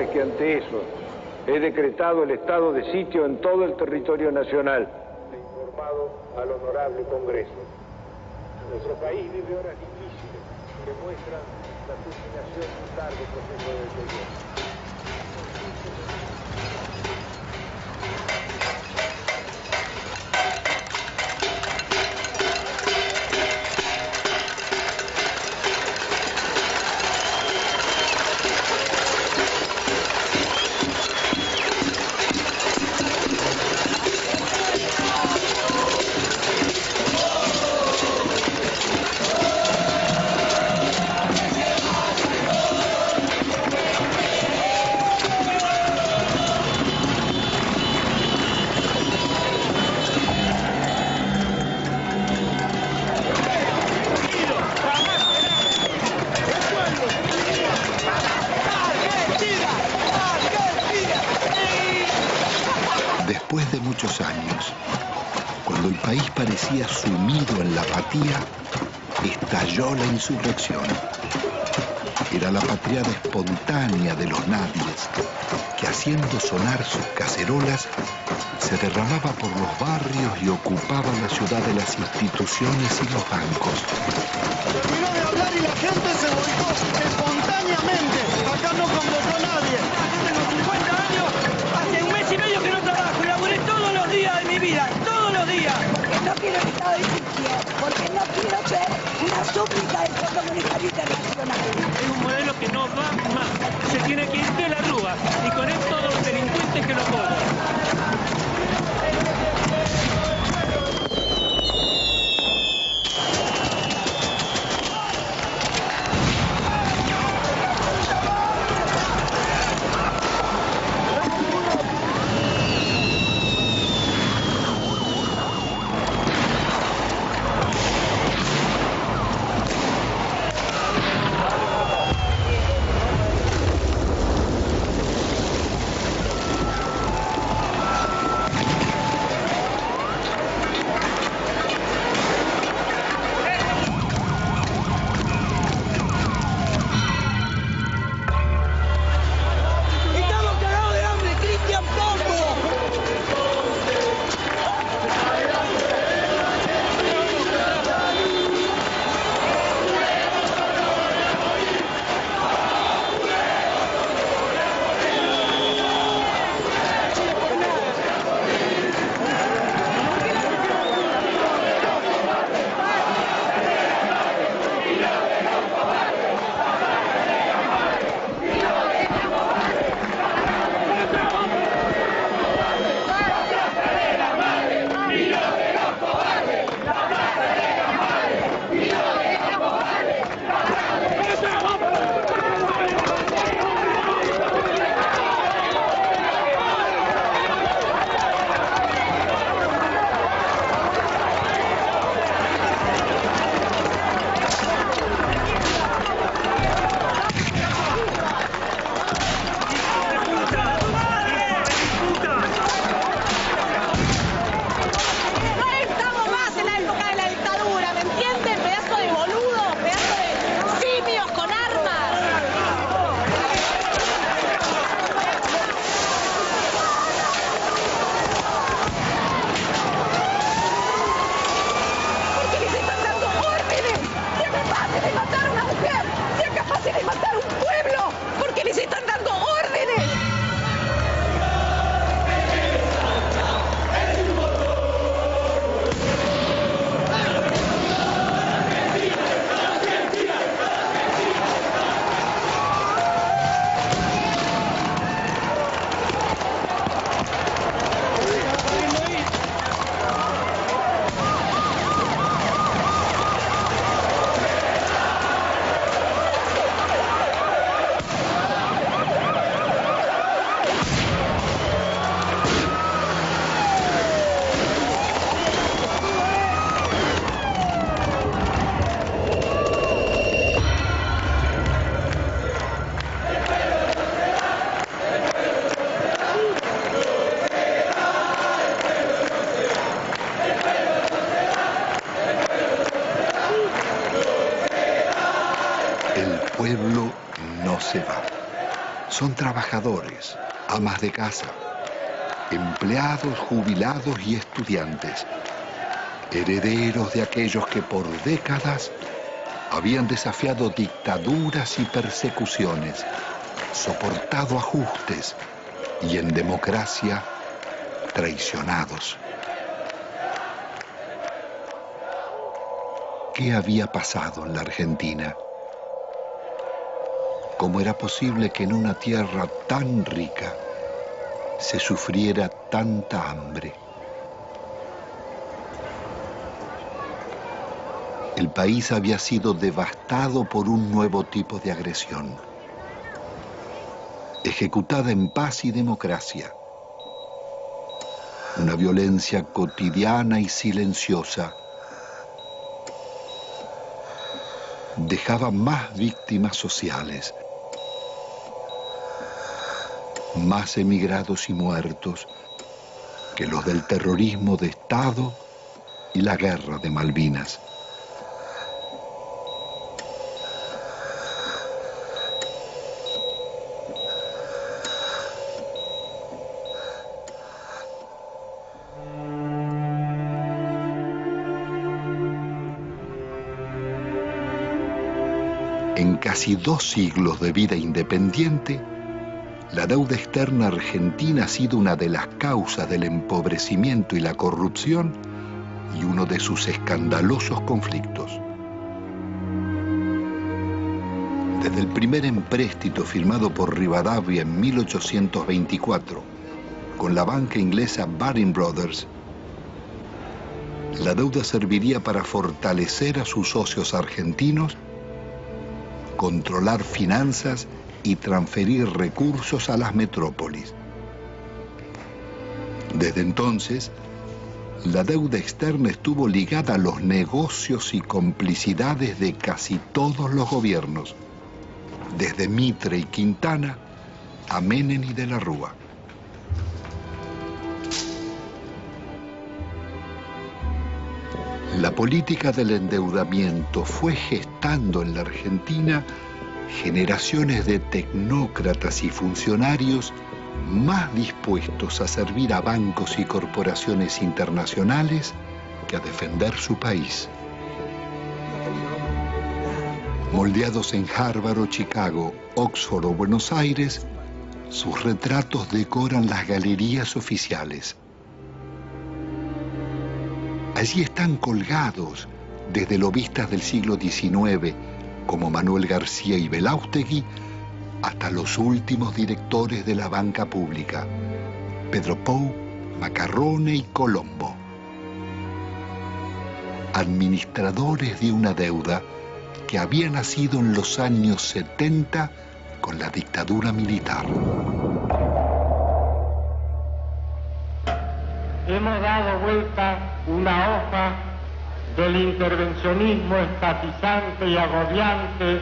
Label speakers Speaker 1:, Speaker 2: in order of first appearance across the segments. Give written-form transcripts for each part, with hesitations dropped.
Speaker 1: es que ante eso he decretado el estado de sitio en todo el territorio nacional. He informado al honorable Congreso. Nuestro país vive horas difíciles que muestran la culminación de un largo proceso de deterioro.
Speaker 2: Después de muchos años, cuando el país parecía sumido en la apatía, estalló la insurrección. Era la patriada espontánea de los nadies, que haciendo sonar sus cacerolas, se derramaba por los barrios y ocupaba la ciudad de las instituciones y los bancos.
Speaker 3: Terminó de hablar y la gente se volcó espontáneamente. Acá no convocó a nadie. Yo tengo 50 años, hace un mes y medio que no trabajo y laburé todos los días de mi vida, todos los días.
Speaker 4: Porque no quiero el estado de sitio, porque no quiero ser una súplica del Fondo Monetario Internacional.
Speaker 5: Es un modelo que no va más. Se tiene que ir de la Rúa y con él todos los delincuentes que lo cobran.
Speaker 2: El pueblo no se va. Son trabajadores, amas de casa, empleados, jubilados y estudiantes, herederos de aquellos que por décadas habían desafiado dictaduras y persecuciones, soportado ajustes y en democracia traicionados. ¿Qué había pasado en la Argentina? ¿Cómo era posible que en una tierra tan rica se sufriera tanta hambre? El país había sido devastado por un nuevo tipo de agresión, ejecutada en paz y democracia. Una violencia cotidiana y silenciosa dejaba más víctimas sociales, más emigrados y muertos que los del terrorismo de Estado y la guerra de Malvinas. En casi 2 siglos de vida independiente, la deuda externa argentina ha sido una de las causas del empobrecimiento y la corrupción y uno de sus escandalosos conflictos. Desde el primer empréstito firmado por Rivadavia en 1824 con la banca inglesa Baring Brothers, la deuda serviría para fortalecer a sus socios argentinos, controlar finanzas y transferir recursos a las metrópolis. Desde entonces, la deuda externa estuvo ligada a los negocios y complicidades de casi todos los gobiernos, desde Mitre y Quintana a Menem y de la Rúa. La política del endeudamiento fue gestando en la Argentina generaciones de tecnócratas y funcionarios más dispuestos a servir a bancos y corporaciones internacionales que a defender su país. Moldeados en Harvard o Chicago, Oxford o Buenos Aires, sus retratos decoran las galerías oficiales. Allí están colgados desde lobistas del siglo XIX, como Manuel García y Belaustegui, hasta los últimos directores de la banca pública, Pedro Pou, Macarrone y Colombo. Administradores de una deuda que había nacido en los años 70 con la dictadura militar.
Speaker 6: Hemos dado vuelta una hoja del intervencionismo estatizante y agobiante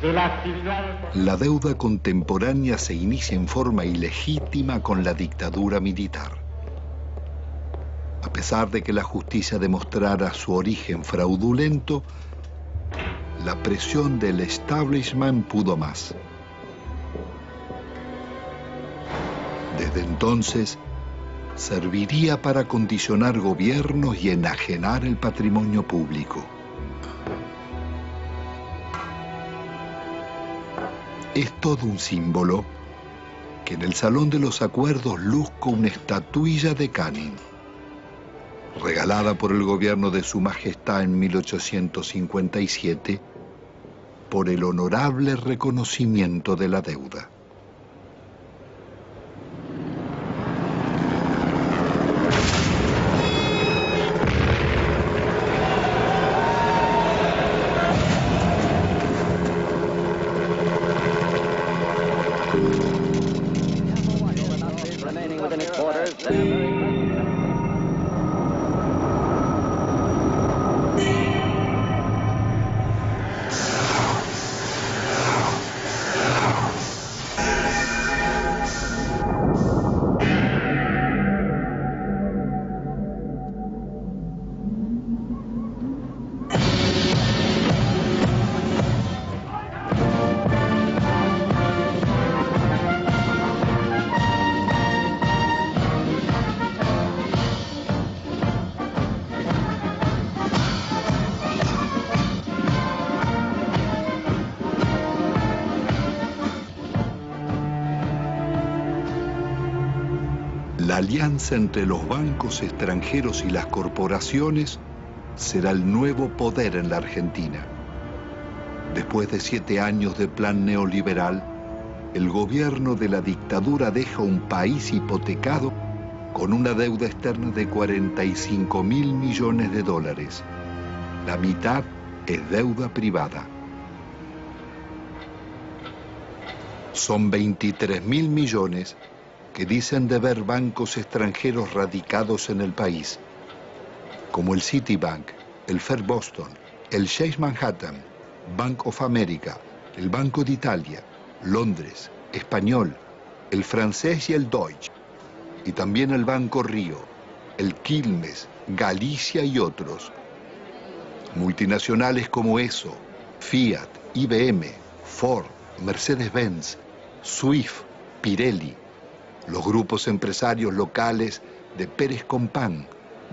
Speaker 6: de la actividad.
Speaker 2: La deuda contemporánea se inicia en forma ilegítima con la dictadura militar. A pesar de que la justicia demostrara su origen fraudulento, la presión del establishment pudo más. Desde entonces, serviría para condicionar gobiernos y enajenar el patrimonio público. Es todo un símbolo que en el Salón de los Acuerdos luzca una estatuilla de Canning, regalada por el gobierno de Su Majestad en 1857, por el honorable reconocimiento de la deuda. La alianza entre los bancos extranjeros y las corporaciones será el nuevo poder en la Argentina. Después de 7 años de plan neoliberal, el gobierno de la dictadura deja un país hipotecado con una deuda externa de 45.000 millones de dólares. La mitad es deuda privada. Son 23.000 millones que dicen deber bancos extranjeros radicados en el país, como el Citibank, el First Boston, el Chase Manhattan, Bank of America, el Banco de Italia, Londres, Español, el francés y el Deutsche, y también el Banco Río, el Quilmes, Galicia y otros. Multinacionales como ESSO, Fiat, IBM, Ford, Mercedes-Benz, Swift, Pirelli, los grupos empresarios locales de Pérez Compán,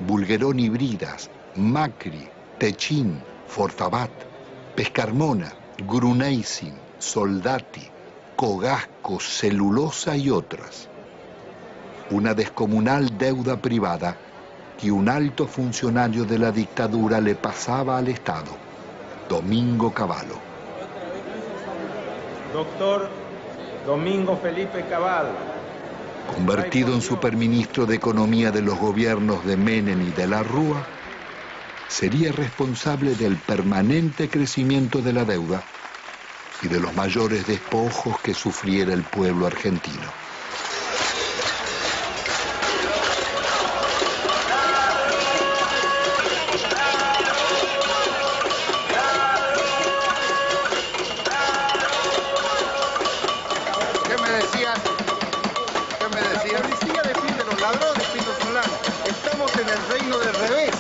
Speaker 2: Bulguerón y Bridas, Macri, Techin, Fortabat, Pescarmona, Gruneisin, Soldati, Cogasco, Celulosa y otras. Una descomunal deuda privada que un alto funcionario de la dictadura le pasaba al Estado, Domingo Cavallo.
Speaker 7: Doctor Domingo Felipe Cavallo.
Speaker 2: Convertido en superministro de Economía de los gobiernos de Menem y de la Rúa, sería responsable del permanente crecimiento de la deuda y de los mayores despojos que sufriera el pueblo argentino.
Speaker 8: ¿Qué me decían? La policía defiende a los ladrones, Pino Solano. Estamos en el reino del revés.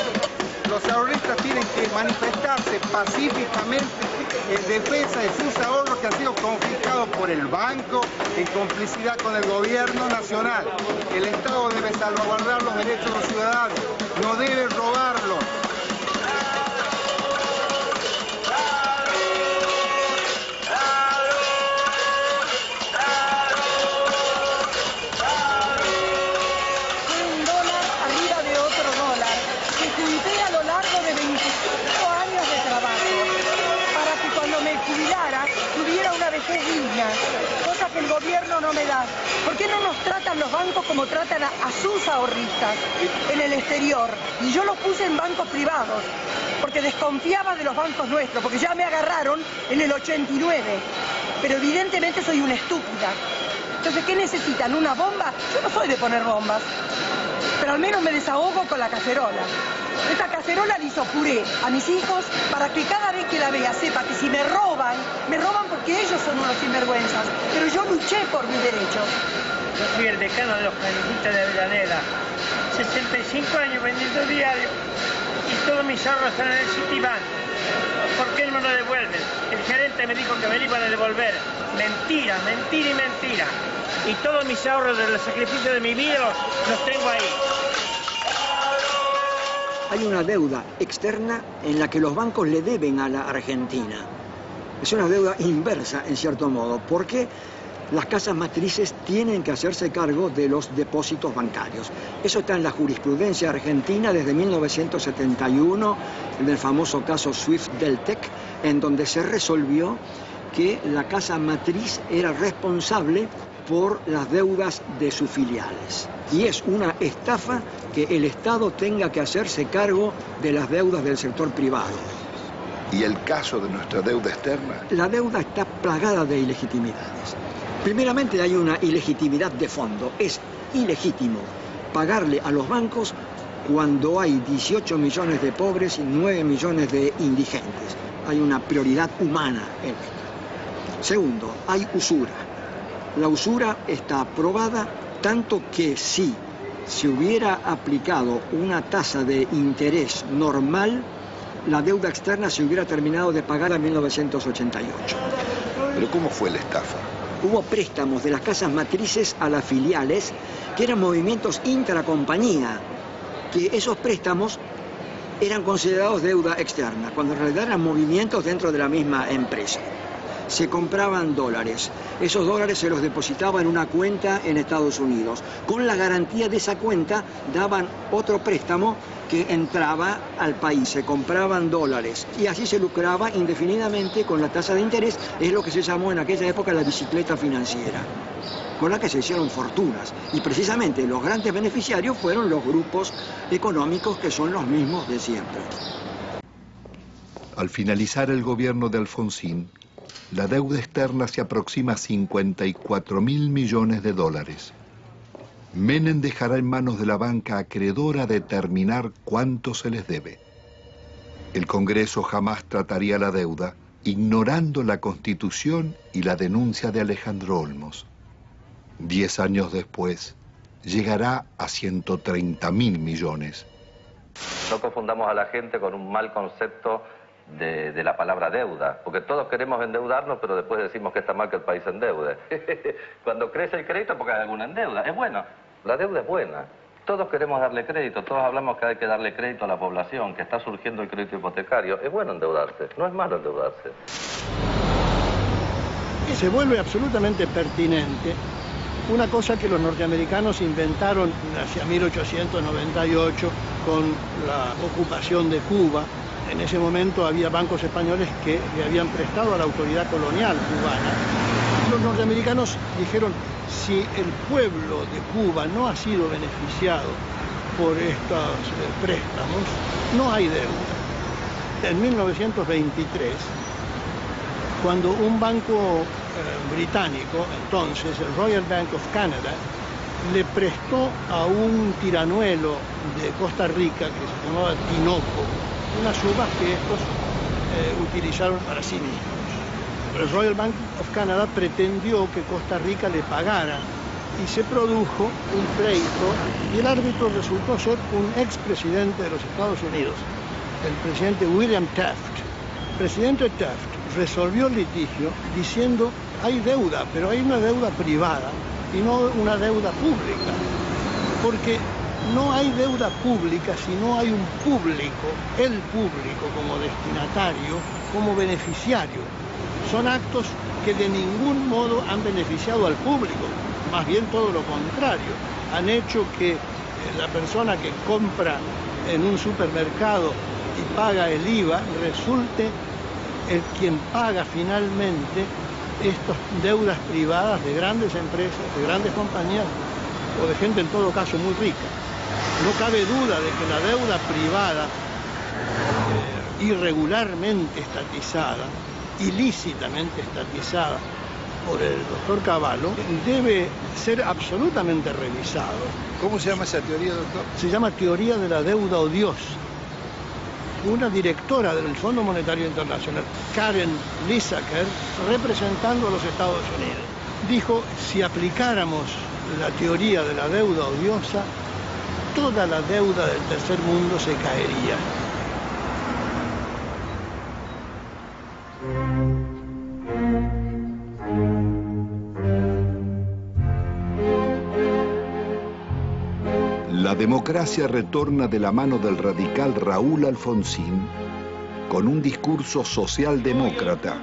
Speaker 8: Los ahorristas tienen que manifestarse pacíficamente en defensa de sus ahorros que han sido confiscados por el banco en complicidad con el gobierno nacional. El Estado debe salvaguardar los derechos de los ciudadanos, no debe robarlos.
Speaker 4: Cosa que el gobierno no me da. ¿Por qué no nos tratan los bancos como tratan a sus ahorristas en el exterior? Y yo los puse en bancos privados, porque desconfiaba de los bancos nuestros, porque ya me agarraron en el 89. Pero evidentemente soy una estúpida. Entonces, ¿qué necesitan? ¿Una bomba? Yo no soy de poner bombas, pero al menos me desahogo con la cacerola. Esta cacerola le hizo puré a mis hijos para que cada vez que la vea sepa que si me roban porque ellos son unos sinvergüenzas, pero yo luché por mis derechos.
Speaker 5: Yo fui el decano de los canicistas de Avellaneda, 65 años vendiendo diario y todos mis ahorros están en el Citibank. ¿Por qué no me lo devuelven? El gerente me dijo que me lo iban a devolver. Mentira, mentira y mentira. Y todos mis ahorros del sacrificio de mi vida los tengo ahí.
Speaker 9: Hay una deuda externa en la que los bancos le deben a la Argentina. Es una deuda inversa, en cierto modo, porque las casas matrices tienen que hacerse cargo de los depósitos bancarios. Eso está en la jurisprudencia argentina desde 1971, en el famoso caso Swift-Deltec, en donde se resolvió que la casa matriz era responsable por las deudas de sus filiales. Y es una estafa que el Estado tenga que hacerse cargo de las deudas del sector privado.
Speaker 2: ¿Y el caso de nuestra deuda externa?
Speaker 9: La deuda está plagada de ilegitimidades. Primeramente hay una ilegitimidad de fondo. Es ilegítimo pagarle a los bancos cuando hay 18 millones de pobres y 9 millones de indigentes. Hay una prioridad humana en esto. Segundo, hay usura. La usura está aprobada tanto que si se hubiera aplicado una tasa de interés normal, la deuda externa se hubiera terminado de pagar en 1988.
Speaker 2: ¿Pero cómo fue la estafa?
Speaker 9: Hubo préstamos de las casas matrices a las filiales, que eran movimientos intracompañía, que esos préstamos eran considerados deuda externa, cuando en realidad eran movimientos dentro de la misma empresa. se compraban dólares. Esos dólares se los depositaba en una cuenta en Estados Unidos. Con la garantía de esa cuenta daban otro préstamo que entraba al país, se compraban dólares y así se lucraba indefinidamente con la tasa de interés. Es lo que se llamó en aquella época la bicicleta financiera, con la que se hicieron fortunas. Y precisamente los grandes beneficiarios fueron los grupos económicos que son los mismos de siempre.
Speaker 2: Al finalizar el gobierno de Alfonsín, la deuda externa se aproxima a 54.000 millones de dólares. Menem dejará en manos de la banca acreedora determinar cuánto se les debe. El Congreso jamás trataría la deuda, ignorando la Constitución y la denuncia de Alejandro Olmos. 10 años después, llegará a 130.000 millones.
Speaker 10: No confundamos a la gente con un mal concepto de la palabra deuda, porque todos queremos endeudarnos, pero después decimos que está mal que el país se endeude. Cuando crece el crédito, porque hay alguna en deuda. Es bueno, la deuda es buena. Todos queremos darle crédito, todos hablamos que hay que darle crédito a la población, que está surgiendo el crédito hipotecario. Es bueno endeudarse, no es malo endeudarse.
Speaker 11: Y se vuelve absolutamente pertinente una cosa que los norteamericanos inventaron hacia 1898 con la ocupación de Cuba. En ese momento había bancos españoles que le habían prestado a la autoridad colonial cubana. Los norteamericanos dijeron, si el pueblo de Cuba no ha sido beneficiado por estos préstamos, no hay deuda. En 1923, cuando un banco británico, entonces el Royal Bank of Canada, le prestó a un tiranuelo de Costa Rica que se llamaba Tinoco unas uvas que estos utilizaron para sí mismos. El Royal Bank of Canada pretendió que Costa Rica le pagara y se produjo un pleito y el árbitro resultó ser un expresidente de los Estados Unidos, el presidente William Taft. El presidente Taft resolvió el litigio diciendo hay deuda, pero hay una deuda privada y no una deuda pública, porque no hay deuda pública si no hay un público, el público como destinatario, como beneficiario. Son actos que de ningún modo han beneficiado al público, más bien todo lo contrario. Han hecho que la persona que compra en un supermercado y paga el IVA resulte el quien paga finalmente estas deudas privadas de grandes empresas, de grandes compañías o de gente en todo caso muy rica. No cabe duda de que la deuda privada irregularmente estatizada, ilícitamente estatizada por el doctor Cavallo, debe ser absolutamente revisado.
Speaker 8: ¿Cómo se llama esa teoría, doctor?
Speaker 11: Se llama teoría de la deuda odiosa. Una directora del Fondo Monetario Internacional, Karen Lissaker, representando a los Estados Unidos, dijo, si aplicáramos la teoría de la deuda odiosa, toda la deuda del tercer mundo se caería.
Speaker 2: La democracia retorna de la mano del radical Raúl Alfonsín con un discurso socialdemócrata.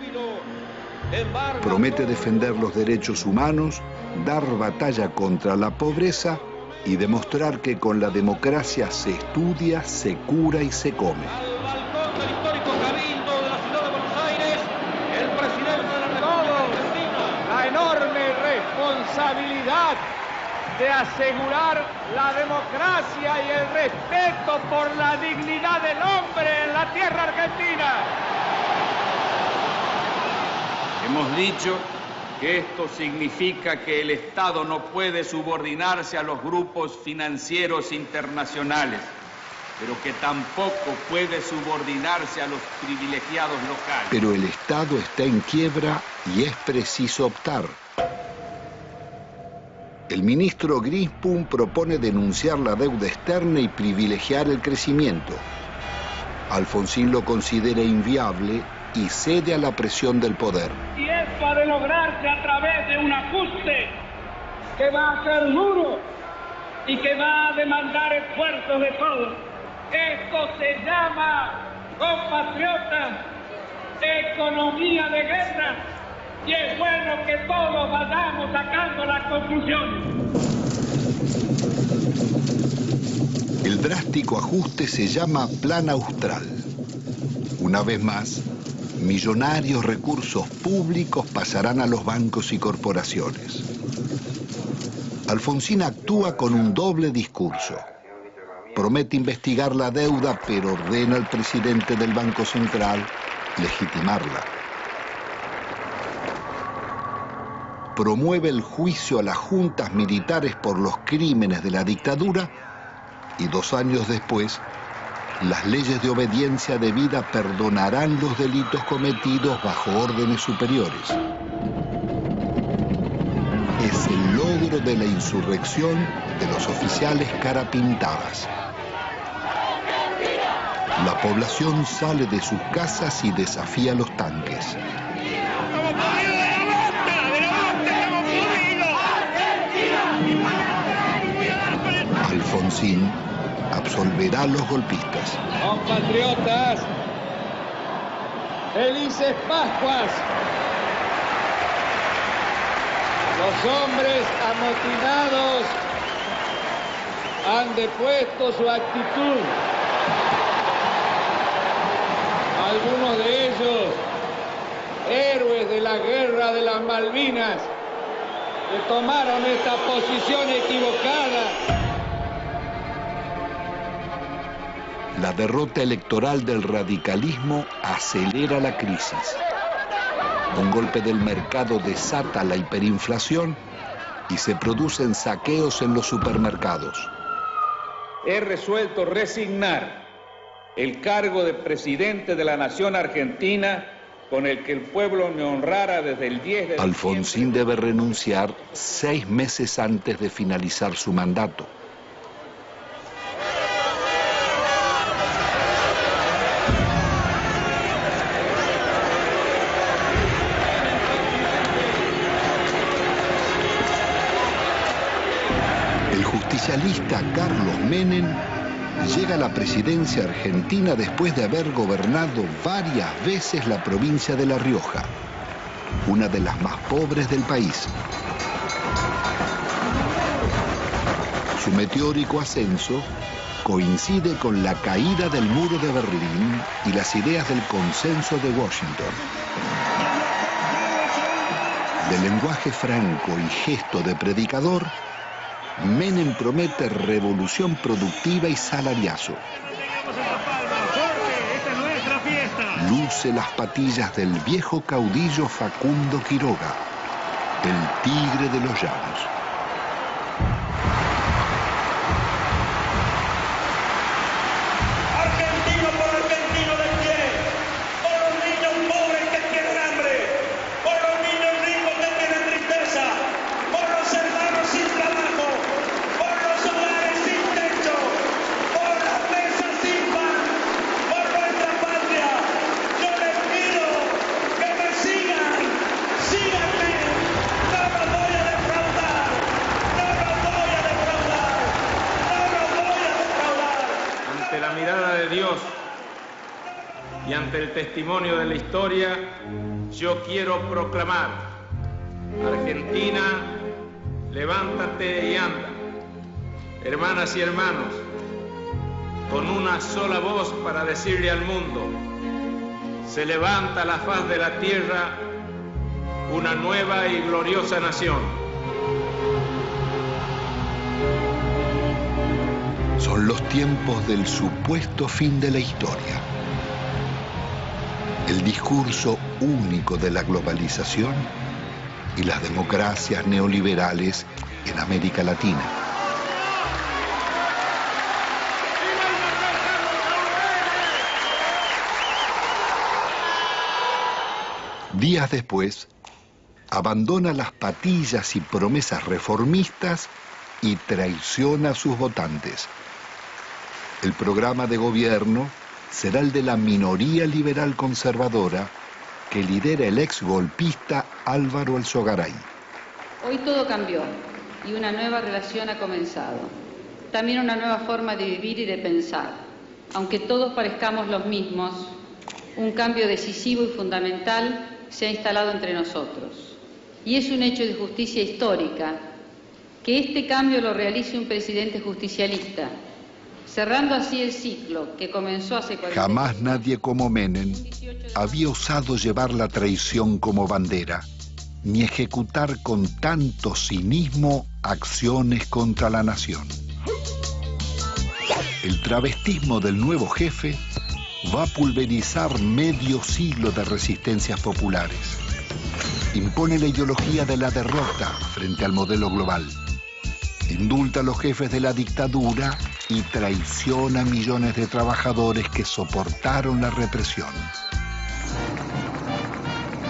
Speaker 2: Promete defender los derechos humanos, dar batalla contra la pobreza y demostrar que con la democracia se estudia, se cura y se come.
Speaker 3: Al balcón del histórico Cabildo de la ciudad de Buenos Aires, el presidente de la República, la enorme responsabilidad de asegurar la democracia y el respeto por la dignidad del hombre en la tierra argentina.
Speaker 12: Hemos dicho que esto significa que el Estado no puede subordinarse a los grupos financieros internacionales, pero que tampoco puede subordinarse a los privilegiados locales.
Speaker 2: Pero el Estado está en quiebra y es preciso optar. El ministro Grispum propone denunciar la deuda externa y privilegiar el crecimiento. Alfonsín lo considera inviable y cede a la presión del poder.
Speaker 3: Y esto ha de lograrse a través de un ajuste que va a ser duro y que va a demandar esfuerzos de todos. Esto se llama, compatriotas, economía de guerra.
Speaker 5: Y es bueno que todos vayamos sacando las conclusiones.
Speaker 2: El drástico ajuste se llama Plan Austral. Una vez más, millonarios recursos públicos pasarán a los bancos y corporaciones. Alfonsín actúa con un doble discurso. Promete investigar la deuda, pero ordena al presidente del Banco Central legitimarla. Promueve el juicio a las juntas militares por los crímenes de la dictadura y 2 años después, las leyes de obediencia debida perdonarán los delitos cometidos bajo órdenes superiores. Es el logro de la insurrección de los oficiales carapintadas. La población sale de sus casas y desafía los tanques. Alfonsín absolverá a los golpistas.
Speaker 12: Compatriotas, felices Pascuas. Los hombres amotinados han depuesto su actitud. Algunos de ellos, héroes de la guerra de las Malvinas, que tomaron esta posición equivocada.
Speaker 2: La derrota electoral del radicalismo acelera la crisis. Un golpe del mercado desata la hiperinflación y se producen saqueos en los supermercados.
Speaker 12: He resuelto resignar el cargo de presidente de la nación argentina con el que el pueblo me honrara desde el 10 de
Speaker 2: Alfonsín debe renunciar 6 meses antes de finalizar su mandato. El justicialista Carlos Menem llega a la presidencia argentina después de haber gobernado varias veces la provincia de La Rioja, una de las más pobres del país. Su meteórico ascenso coincide con la caída del muro de Berlín y las ideas del consenso de Washington. De lenguaje franco y gesto de predicador, Menem promete revolución productiva y salariazo. Luce las patillas del viejo caudillo Facundo Quiroga, el tigre de los llanos.
Speaker 3: Argentino por argentino de pie, por los niños pobres que tienen hambre, por los niños ricos que tienen tristeza, por los hermanos sin trabajo, por los hogares sin techo, por las mesas sin pan, por nuestra patria. Yo les pido que me sigan, síganme, no los voy a defraudar, no los voy a defraudar, no los voy a defraudar.
Speaker 7: Ante la mirada de Dios y ante el testimonio de la historia, yo quiero proclamar: Argentina, levántate y anda. Hermanas y hermanos, con una sola voz para decirle al mundo: se levanta a la faz de la tierra una nueva y gloriosa nación.
Speaker 2: Son los tiempos del supuesto fin de la historia. El discurso único de la globalización y las democracias neoliberales en América Latina. Días después, abandona las patillas y promesas reformistas y traiciona a sus votantes. El programa de gobierno será el de la minoría liberal conservadora que lidera el ex golpista Álvaro Alzogaray.
Speaker 13: Hoy todo cambió y una nueva relación ha comenzado. También una nueva forma de vivir y de pensar. Aunque todos parezcamos los mismos, un cambio decisivo y fundamental se ha instalado entre nosotros. Y es un hecho de justicia histórica que este cambio lo realice un presidente justicialista, cerrando así el ciclo que comenzó hace 40 años.
Speaker 2: Jamás nadie como Menem había osado llevar la traición como bandera, ni ejecutar con tanto cinismo acciones contra la nación. El travestismo del nuevo jefe va a pulverizar medio siglo de resistencias populares. Impone la ideología de la derrota frente al modelo global. Indulta a los jefes de la dictadura y traiciona a millones de trabajadores que soportaron la represión.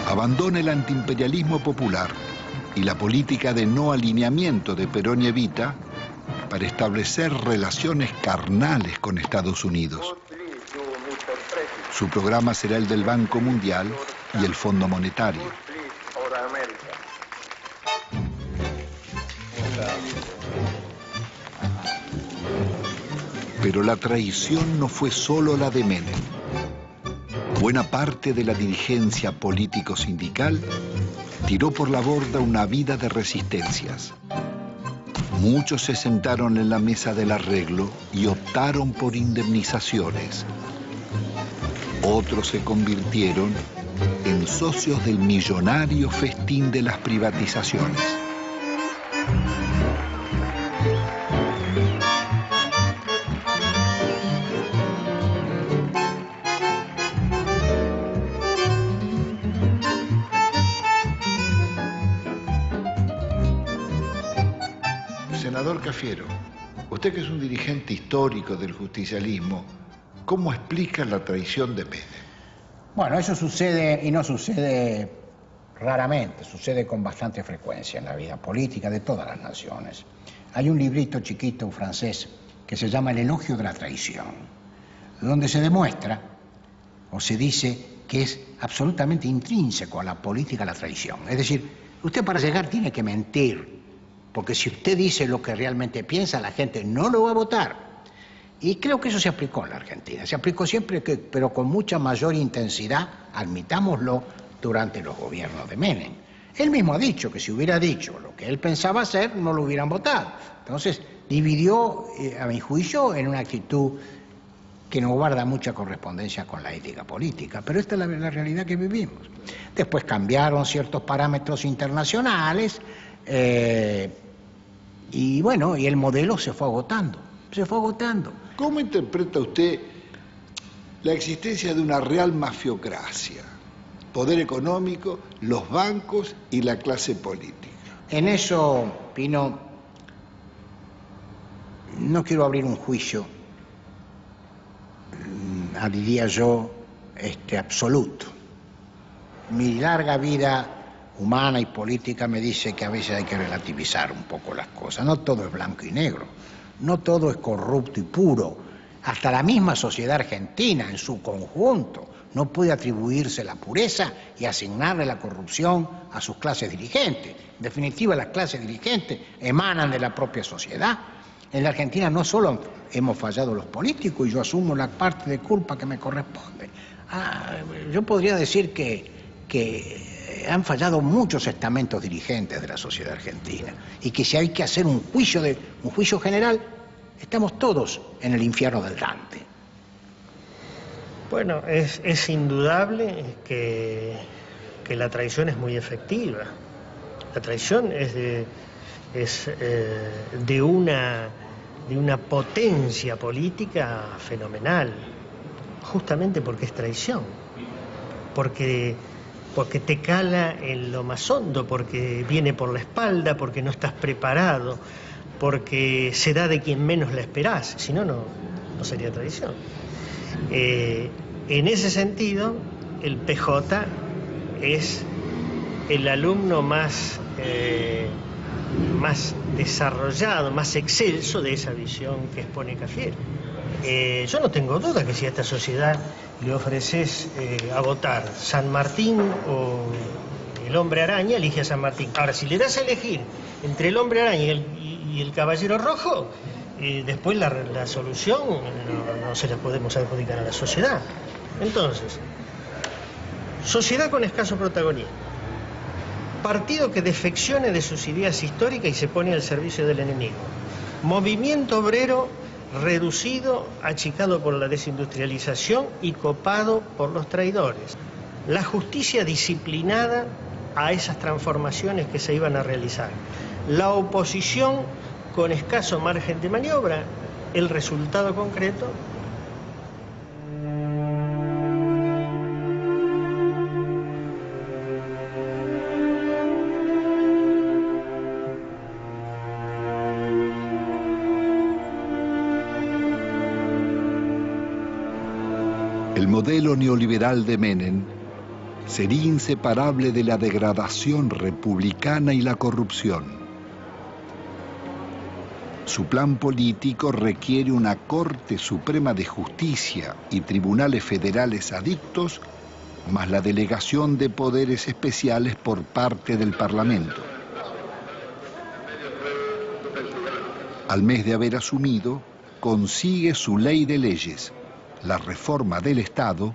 Speaker 2: Abandona el antiimperialismo popular y la política de no alineamiento de Perón y Evita para establecer relaciones carnales con Estados Unidos. Su programa será el del Banco Mundial y el Fondo Monetario. Pero la traición no fue solo la de Menem. Buena parte de la dirigencia político-sindical tiró por la borda una vida de resistencias. Muchos se sentaron en la mesa del arreglo y optaron por indemnizaciones. Otros se convirtieron en socios del millonario festín de las privatizaciones. Senador Cafiero, usted que es un dirigente histórico del justicialismo, ¿cómo explica la traición de Menem?
Speaker 14: Bueno, eso sucede y no sucede raramente, sucede con bastante frecuencia en la vida política de todas las naciones. Hay un librito chiquito francés que se llama El elogio de la traición, donde se demuestra o se dice que es absolutamente intrínseco a la política la traición. Es decir, usted para llegar tiene que mentir, porque si usted dice lo que realmente piensa, la gente no lo va a votar. Y creo que eso se aplicó en la Argentina, se aplicó siempre, pero con mucha mayor intensidad, admitámoslo, durante los gobiernos de Menem. Él mismo ha dicho que si hubiera dicho lo que él pensaba hacer, no lo hubieran votado. Entonces, dividió, a mi juicio, en una actitud que no guarda mucha correspondencia con la ética política, pero esta es la realidad que vivimos. Después cambiaron ciertos parámetros internacionales, y bueno, y el modelo se fue agotando.
Speaker 2: ¿Cómo interpreta usted la existencia de una real mafiocracia? Poder económico, los bancos y la clase política.
Speaker 14: En eso, Pino, no quiero abrir un juicio, diría yo, absoluto. Mi larga vida humana y política me dice que a veces hay que relativizar un poco las cosas. No todo es blanco y negro, no todo es corrupto y puro. Hasta la misma sociedad argentina en su conjunto no puede atribuirse la pureza y asignarle la corrupción a sus clases dirigentes. En definitiva, las clases dirigentes emanan de la propia sociedad. En la Argentina no solo hemos fallado los políticos, y yo asumo la parte de culpa que me corresponde. Yo podría decir que han fallado muchos estamentos dirigentes de la sociedad argentina, y que si hay que hacer un juicio general, estamos todos en el infierno del Dante.
Speaker 5: Bueno, es indudable que la traición es muy efectiva. La traición es de una potencia política fenomenal, justamente porque es traición, porque te cala en lo más hondo, porque viene por la espalda, porque no estás preparado, porque se da de quien menos la esperás, si no, no sería traición. En ese sentido, el PJ es el alumno más desarrollado, más excelso de esa visión que expone Cafiero. Yo no tengo duda que si a esta sociedad le ofreces a votar San Martín o el Hombre Araña, elige a San Martín. Ahora, si le das a elegir entre el Hombre Araña y el Caballero Rojo, después la solución no se la podemos adjudicar a la sociedad. Entonces,
Speaker 15: Sociedad con escaso protagonismo. Partido que defeccione de sus ideas históricas y se pone al servicio del enemigo. Movimiento obrero reducido, achicado por la desindustrialización y copado por los traidores. La justicia disciplinada a esas transformaciones que se iban a realizar. La oposición con escaso margen de maniobra. El resultado concreto.
Speaker 2: El modelo neoliberal de Menem sería inseparable de la degradación republicana y la corrupción. Su plan político requiere una Corte Suprema de Justicia y tribunales federales adictos, más la delegación de poderes especiales por parte del Parlamento. Al mes de haber asumido, consigue su ley de leyes, la reforma del Estado,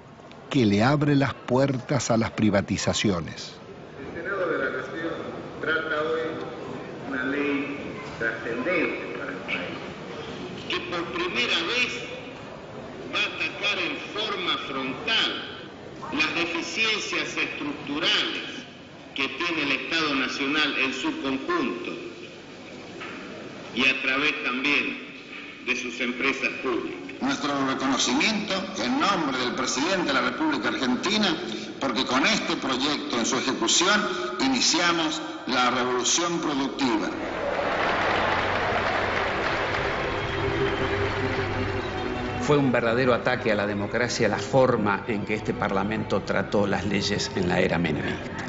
Speaker 2: que le abre las puertas a las privatizaciones.
Speaker 16: El Senado de la Nación trata hoy una ley trascendente para el país, que por primera vez va a atacar en forma frontal las deficiencias estructurales que tiene el Estado Nacional en su conjunto y a través también de sus empresas públicas.
Speaker 17: Nuestro reconocimiento en nombre del presidente de la República Argentina, porque con este proyecto en su ejecución iniciamos la revolución productiva.
Speaker 18: Fue un verdadero ataque a la democracia la forma en que este Parlamento trató las leyes en la era menemista.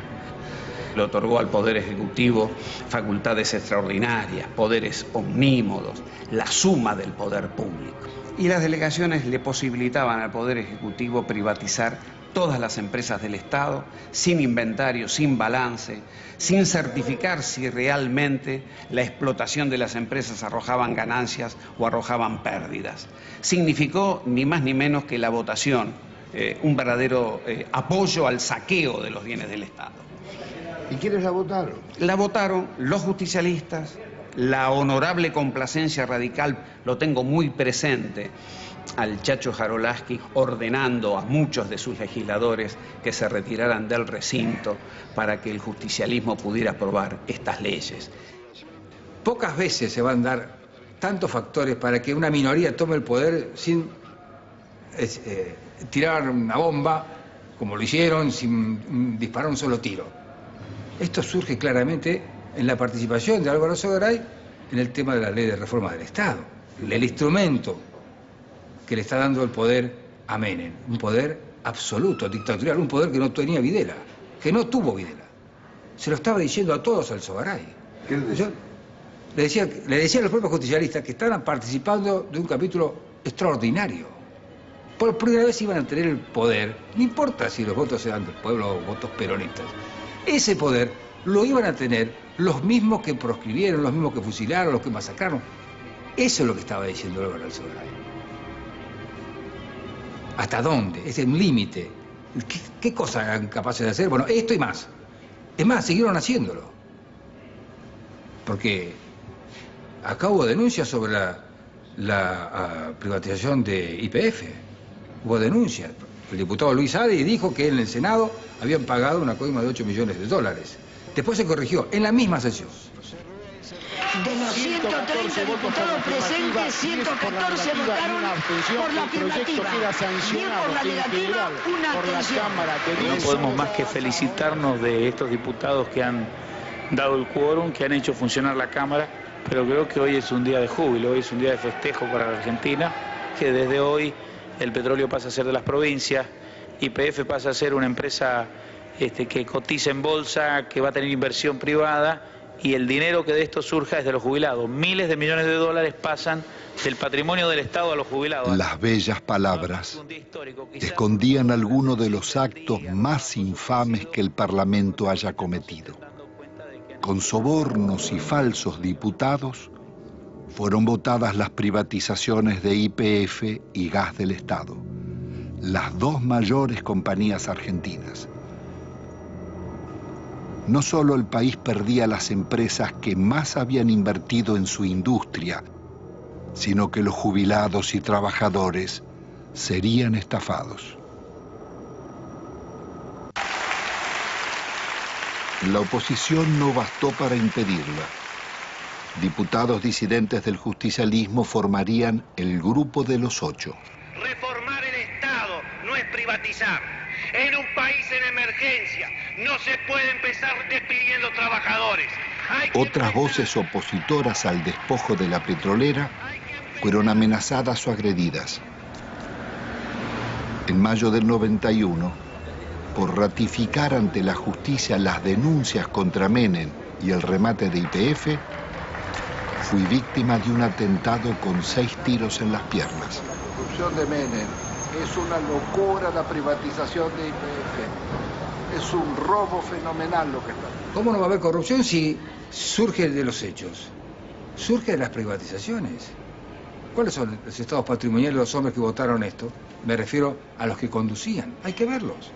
Speaker 18: Le otorgó al Poder Ejecutivo facultades extraordinarias, poderes omnímodos, la suma del poder público. Y las delegaciones le posibilitaban al Poder Ejecutivo privatizar todas las empresas del Estado, sin inventario, sin balance, sin certificar si realmente la explotación de las empresas arrojaban ganancias o arrojaban pérdidas. Significó ni más ni menos que la votación, un verdadero apoyo al saqueo de los bienes del Estado.
Speaker 19: ¿Y quiénes la votaron?
Speaker 18: La votaron los justicialistas, la honorable complacencia radical, lo tengo muy presente, al Chacho Jarolaski ordenando a muchos de sus legisladores que se retiraran del recinto para que el justicialismo pudiera aprobar estas leyes.
Speaker 19: Pocas veces se van a dar tantos factores para que una minoría tome el poder sin tirar una bomba, como lo hicieron, sin disparar un solo tiro. Esto surge claramente en la participación de Álvaro Sogaray en el tema de la ley de reforma del Estado. El instrumento que le está dando el poder a Menem, un poder absoluto, dictatorial, un poder que no tenía Videla, que no tuvo Videla. Se lo estaba diciendo a todos al Sogaray. Yo le decía a los propios justicialistas que estaban participando de un capítulo extraordinario. Por primera vez iban a tener el poder, no importa si los votos eran del pueblo o votos peronistas, ese poder lo iban a tener los mismos que proscribieron, los mismos que fusilaron, los que masacraron. Eso es lo que estaba diciendo Álvaro Sogaray. ¿Hasta dónde? Es un límite. ¿Qué cosas eran capaces de hacer? Bueno, esto y más. Es más, siguieron haciéndolo. Porque acá hubo denuncias sobre la privatización de YPF. Hubo denuncias. El diputado Luis Adi dijo que en el Senado habían pagado una coima de $8 millones. Después se corrigió en la misma sesión.
Speaker 20: De los 130 diputados presentes, 114 votaron por la afirmativa. Bien por la negativa, una abstención.
Speaker 21: No podemos más que felicitarnos de estos diputados que han dado el quórum, que han hecho funcionar la Cámara, pero creo que hoy es un día de júbilo, hoy es un día de festejo para la Argentina, que desde hoy el petróleo pasa a ser de las provincias, YPF pasa a ser una empresa que cotiza en bolsa, que va a tener inversión privada, y el dinero que de esto surja es de los jubilados. Miles de millones de dólares pasan del patrimonio del Estado a los jubilados.
Speaker 2: Las bellas palabras escondían algunos de los actos más infames que el Parlamento haya cometido. Con sobornos y falsos diputados fueron votadas las privatizaciones de YPF y Gas del Estado, las dos mayores compañías argentinas. no solo el país perdía las empresas que más habían invertido en su industria, sino que los jubilados y trabajadores serían estafados. La oposición no bastó para impedirla. Diputados disidentes del justicialismo formarían el Grupo de los Ocho.
Speaker 1: Reformar el Estado no es privatizar. En un país en emergencia no se puede empezar despidiendo trabajadores.
Speaker 2: Otras voces opositoras al despojo de la petrolera fueron amenazadas o agredidas. En mayo del 91, por ratificar ante la justicia las denuncias contra Menem y el remate de YPF, fui víctima de un atentado con 6 tiros en las piernas.
Speaker 8: La corrupción de Menem es una locura, la privatización de YPF. Es un robo fenomenal lo que está.
Speaker 19: ¿Cómo no va a haber corrupción si surge de los hechos? Surge de las privatizaciones. ¿Cuáles son los estados patrimoniales de los hombres que votaron esto? Me refiero a los que conducían. Hay que verlos.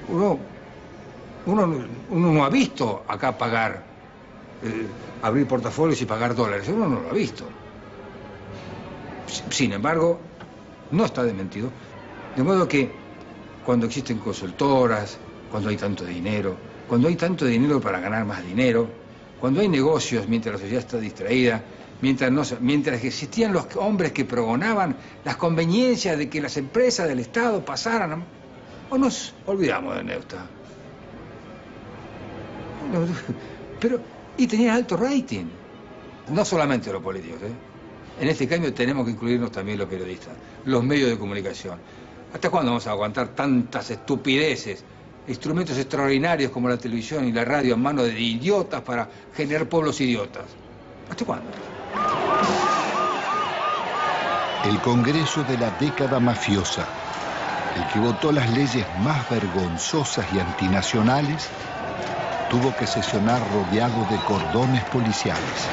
Speaker 19: Uno no ha visto acá pagar, abrir portafolios y pagar dólares. Uno no lo ha visto. Sin embargo, no está desmentido. De modo que cuando existen consultoras, cuando hay tanto dinero para ganar más dinero, cuando hay negocios mientras la sociedad está distraída, mientras existían los hombres que pregonaban las conveniencias de que las empresas del Estado pasaran, o nos olvidamos de Neusta. Y tenía alto rating, no solamente los políticos, En este cambio tenemos que incluirnos también los periodistas, los medios de comunicación. ¿Hasta cuándo vamos a aguantar tantas estupideces? Instrumentos extraordinarios como la televisión y la radio en manos de idiotas para generar pueblos idiotas. ¿Hasta cuándo?
Speaker 2: El Congreso de la década mafiosa, el que votó las leyes más vergonzosas y antinacionales, tuvo que sesionar rodeado de cordones policiales.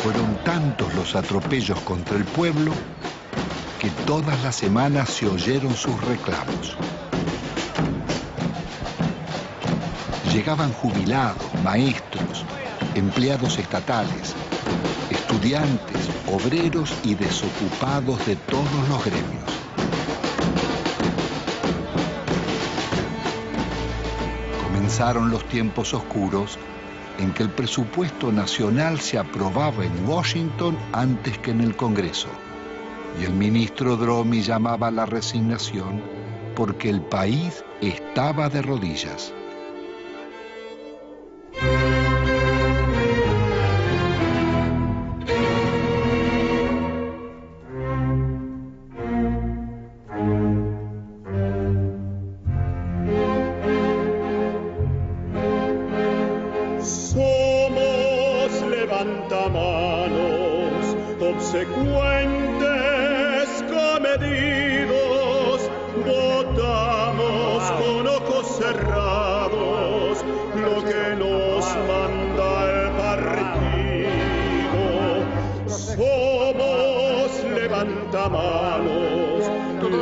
Speaker 2: Fueron tantos los atropellos contra el pueblo que todas las semanas se oyeron sus reclamos. Llegaban jubilados, maestros, empleados estatales, estudiantes, obreros y desocupados de todos los gremios. Comenzaron los tiempos oscuros en que el presupuesto nacional se aprobaba en Washington antes que en el Congreso, y el ministro Dromi llamaba a la resignación porque el país estaba de rodillas.
Speaker 22: Obsecuentes, comedidos, votamos con ojos cerrados lo que nos manda el partido. Somos levantamanos,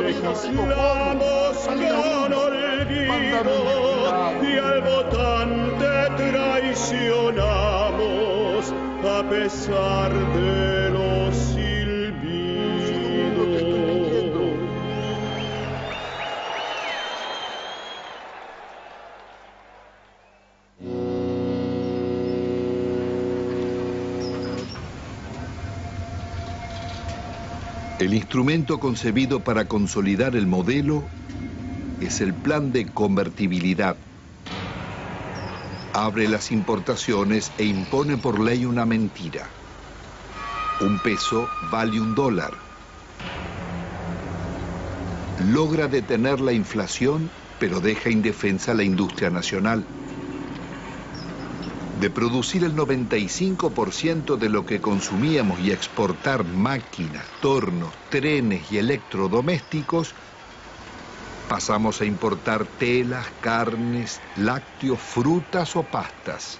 Speaker 22: legislamos con olvido y al votante traicionamos a pesar de los silbidos.
Speaker 2: El instrumento concebido para consolidar el modelo es el plan de convertibilidad. Abre las importaciones e impone por ley una mentira. Un peso vale $1. Logra detener la inflación, pero deja indefensa la industria nacional. De producir el 95% de lo que consumíamos y exportar máquinas, tornos, trenes y electrodomésticos, pasamos a importar telas, carnes, lácteos, frutas o pastas.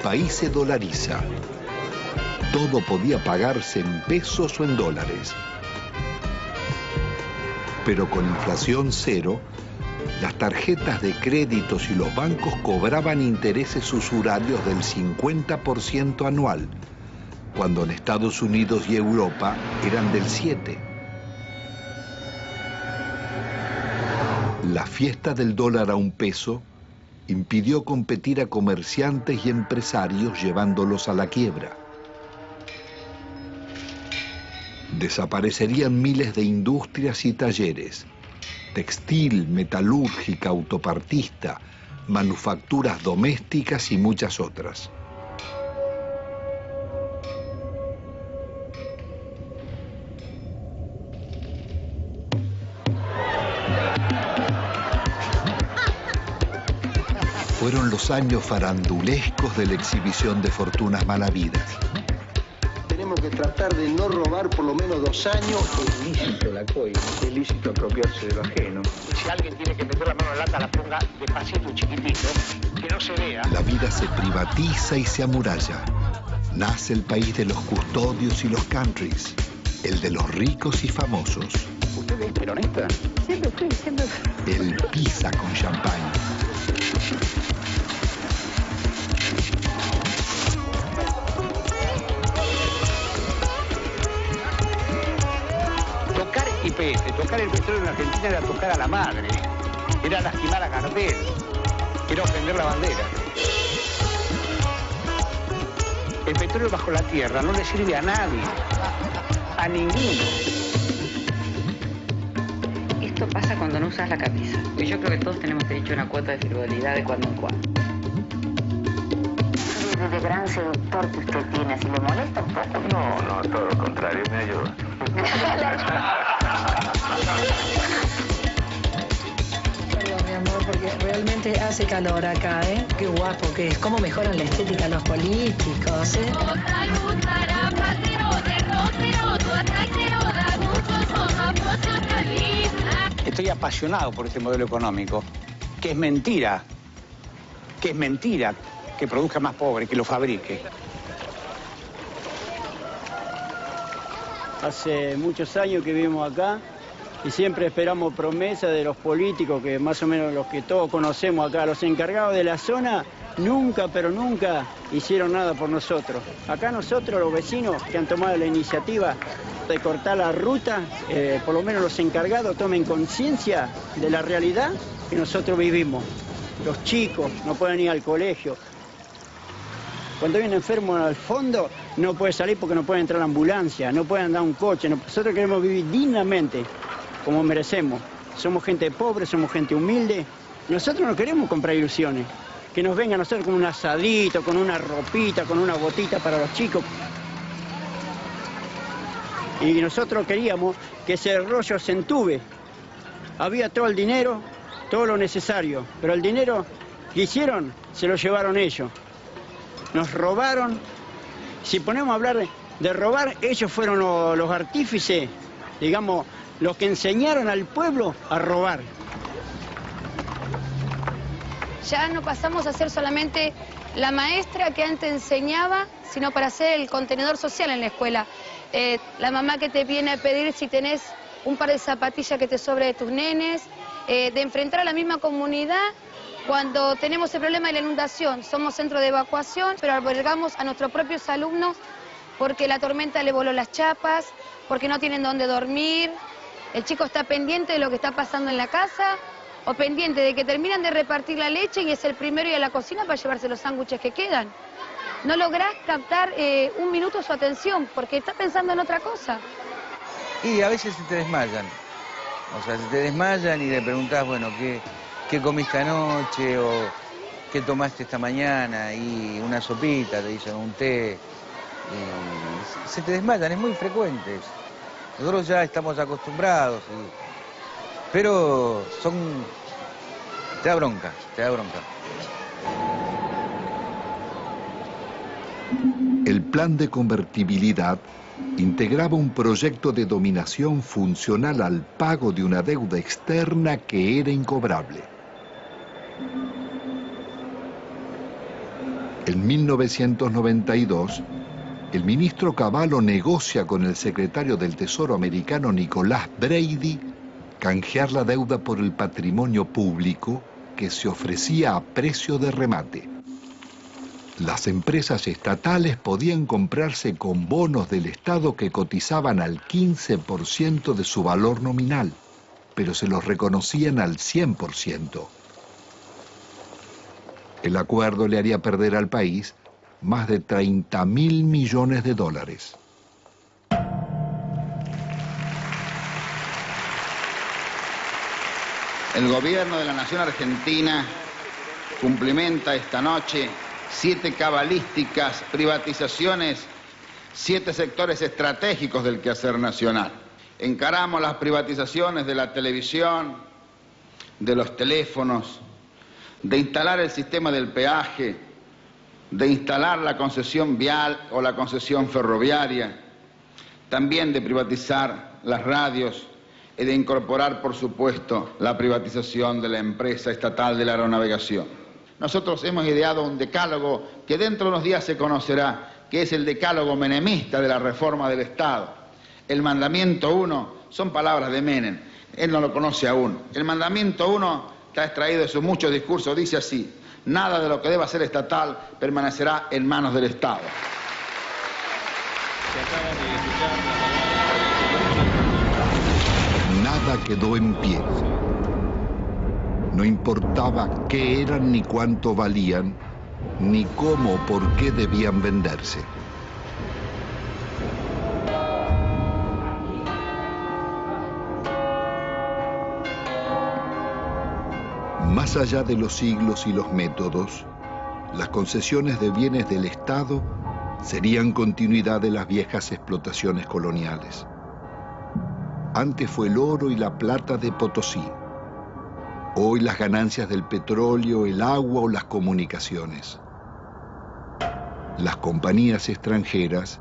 Speaker 2: país se dolariza. Todo podía pagarse en pesos o en dólares. Pero con inflación cero, las tarjetas de créditos y los bancos cobraban intereses usurarios del 50% anual, cuando en Estados Unidos y Europa eran del 7%. La fiesta del dólar a un peso impidió competir a comerciantes y empresarios llevándolos a la quiebra. Desaparecerían miles de industrias y talleres, textil, metalúrgica, autopartista, manufacturas domésticas y muchas otras. Fueron los años farandulescos de la exhibición de fortunas malavidas.
Speaker 11: Tenemos que tratar de no robar por lo menos 2 años.
Speaker 4: Es lícito la coima, es lícito apropiarse de lo ajeno.
Speaker 6: Si alguien tiene que meter la mano en la lata, la ponga despacito y chiquitito, que no se vea.
Speaker 2: La vida se privatiza y se amuralla. Nace el país de los custodios y los countries, el de los ricos y famosos.
Speaker 4: ¿Usted es peronista?
Speaker 20: Siempre fui, siempre fui.
Speaker 2: El pizza con champán.
Speaker 6: Tocar el petróleo en Argentina era tocar a la madre, era lastimar a Gardel, era ofender la bandera. El petróleo bajo la tierra no le sirve a nadie, a ninguno.
Speaker 13: Esto pasa cuando no usas la camisa. Y yo creo que todos tenemos derecho a una cuota de frivolidad de cuando en cuando.
Speaker 20: De gran seductor que usted tiene, ¿si le molesta un poco?
Speaker 10: No, todo lo contrario, me ayuda.
Speaker 23: Perdón, mi amor, porque realmente hace calor acá, ¿eh? Qué guapo que es, cómo mejoran la estética los políticos, ¿eh?
Speaker 6: Estoy apasionado por este modelo económico, que es mentira, que produzca más pobre, que lo fabrique.
Speaker 11: Hace muchos años que vivimos acá y siempre esperamos promesas de los políticos, que más o menos los que todos conocemos acá, los encargados de la zona, nunca, pero nunca hicieron nada por nosotros. Acá nosotros, los vecinos que han tomado la iniciativa de cortar la ruta, por lo menos los encargados tomen conciencia de la realidad que nosotros vivimos. Los chicos no pueden ir al colegio. Cuando hay un enfermo al fondo, no puede salir porque no puede entrar a la ambulancia, no puede andar un coche. Nosotros queremos vivir dignamente, como merecemos. Somos gente pobre, somos gente humilde. Nosotros no queremos comprar ilusiones. Que nos vengan a nosotros con un asadito, con una ropita, con una botita para los chicos. Y nosotros queríamos que ese rollo se entube. Había todo el dinero, todo lo necesario, pero el dinero que hicieron se lo llevaron ellos. Nos robaron. Si ponemos a hablar de robar, ellos fueron los artífices, digamos, los que enseñaron al pueblo a robar.
Speaker 24: Ya no pasamos a ser solamente la maestra que antes enseñaba, sino para ser el contenedor social en la escuela. La mamá que te viene a pedir si tenés un par de zapatillas que te sobre de tus nenes, de enfrentar a la misma comunidad. Cuando tenemos el problema de la inundación, somos centro de evacuación, pero albergamos a nuestros propios alumnos porque la tormenta le voló las chapas, porque no tienen dónde dormir. El chico está pendiente de lo que está pasando en la casa o pendiente de que terminan de repartir la leche y es el primero ir a la cocina para llevarse los sándwiches que quedan. No lográs captar un minuto su atención porque está pensando en otra cosa.
Speaker 25: Y a veces se te desmayan. O sea, se te desmayan y le preguntás, bueno, ¿qué comiste anoche o qué tomaste esta mañana? Y una sopita, te dicen un té. Y se te desmayan, es muy frecuente. Nosotros ya estamos acostumbrados, pero te da bronca, te da bronca.
Speaker 2: El plan de convertibilidad integraba un proyecto de dominación funcional al pago de una deuda externa que era incobrable. En 1992, el ministro Cavallo negocia con el secretario del Tesoro americano Nicolás Brady canjear la deuda por el patrimonio público que se ofrecía a precio de remate. Las empresas estatales podían comprarse con bonos del Estado que cotizaban al 15% de su valor nominal, pero se los reconocían al 100%. El acuerdo le haría perder al país más de 30.000 millones de dólares.
Speaker 17: El gobierno de la Nación Argentina cumplimenta esta noche 7 cabalísticas privatizaciones, 7 sectores estratégicos del quehacer nacional. Encaramos las privatizaciones de la televisión, de los teléfonos, de instalar el sistema del peaje, de instalar la concesión vial o la concesión ferroviaria, también de privatizar las radios y de incorporar, por supuesto, la privatización de la empresa estatal de la aeronavegación. Nosotros hemos ideado un decálogo que dentro de unos días se conocerá, que es el decálogo menemista de la reforma del Estado. El mandamiento 1 son palabras de Menem, él no lo conoce aún. El mandamiento 1 está extraído de sus muchos discursos, dice así: nada de lo que deba ser estatal permanecerá en manos del Estado.
Speaker 2: Nada quedó en pie. No importaba qué eran ni cuánto valían, ni cómo o por qué debían venderse. Más allá de los siglos y los métodos, las concesiones de bienes del Estado serían continuidad de las viejas explotaciones coloniales. Antes fue el oro y la plata de Potosí. Hoy las ganancias del petróleo, el agua o las comunicaciones. Las compañías extranjeras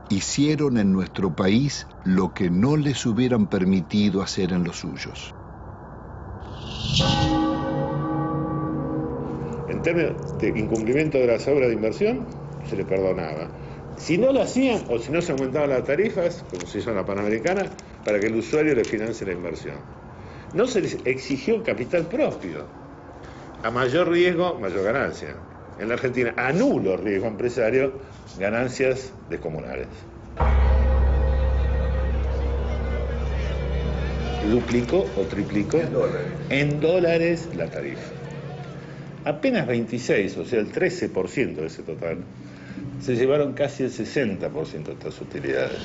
Speaker 2: hicieron en nuestro país lo que no les hubieran permitido hacer en los suyos.
Speaker 3: En términos de incumplimiento de las obras de inversión, se le perdonaba. Si no lo hacían o si no se aumentaban las tarifas, como se hizo en la Panamericana, para que el usuario le financie la inversión. No se les exigió capital propio. A mayor riesgo, mayor ganancia. En la Argentina, a nulo riesgo empresario, ganancias descomunales. Duplicó o triplicó en dólares la tarifa. Apenas 26, o sea el 13% de ese total, se llevaron casi el 60% de estas utilidades.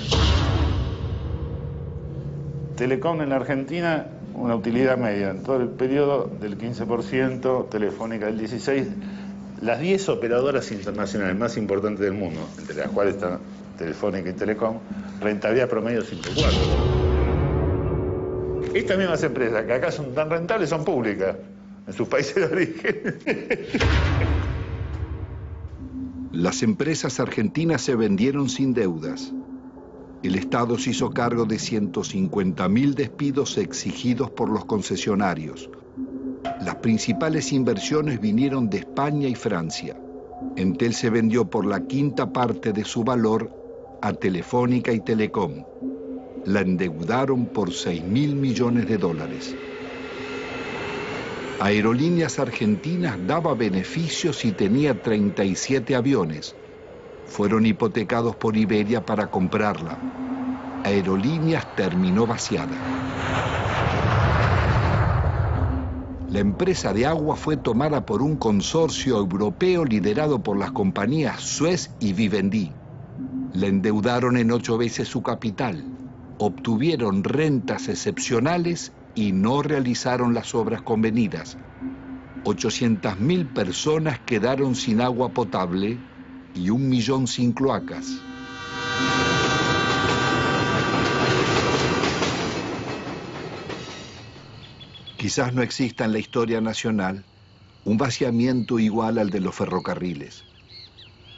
Speaker 3: Telecom en la Argentina, una utilidad media en todo el periodo del 15%, Telefónica del 16%, las 10 operadoras internacionales más importantes del mundo, entre las cuales están Telefónica y Telecom, rentabilidad promedio 5,4. Estas mismas empresas que acá son tan rentables son públicas en sus países de origen.
Speaker 2: Las empresas argentinas se vendieron sin deudas. El Estado se hizo cargo de 150.000 despidos exigidos por los concesionarios. Las principales inversiones vinieron de España y Francia. Entel se vendió por la quinta parte de su valor a Telefónica y Telecom. La endeudaron por 6.000 millones de dólares. Aerolíneas Argentinas daba beneficios y tenía 37 aviones. Fueron hipotecados por Iberia para comprarla. Aerolíneas terminó vaciada. La empresa de agua fue tomada por un consorcio europeo liderado por las compañías Suez y Vivendi. La endeudaron en 8 veces su capital. Obtuvieron rentas excepcionales y no realizaron las obras convenidas. 800.000 personas quedaron sin agua potable y 1 millón sin cloacas. Quizás no exista en la historia nacional un vaciamiento igual al de los ferrocarriles.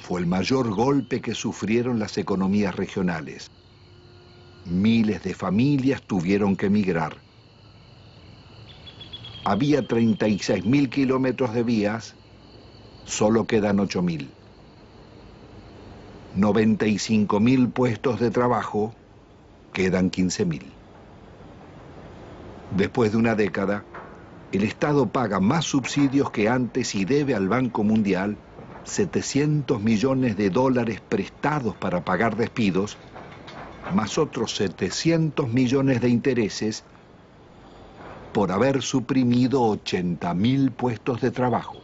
Speaker 2: Fue el mayor golpe que sufrieron las economías regionales. Miles de familias tuvieron que emigrar. Había 36.000 kilómetros de vías, solo quedan 8.000. 95.000 puestos de trabajo, quedan 15.000. Después de una década, el Estado paga más subsidios que antes y debe al Banco Mundial 700 millones de dólares prestados para pagar despidos, más otros 700 millones de intereses por haber suprimido 80.000 puestos de trabajo.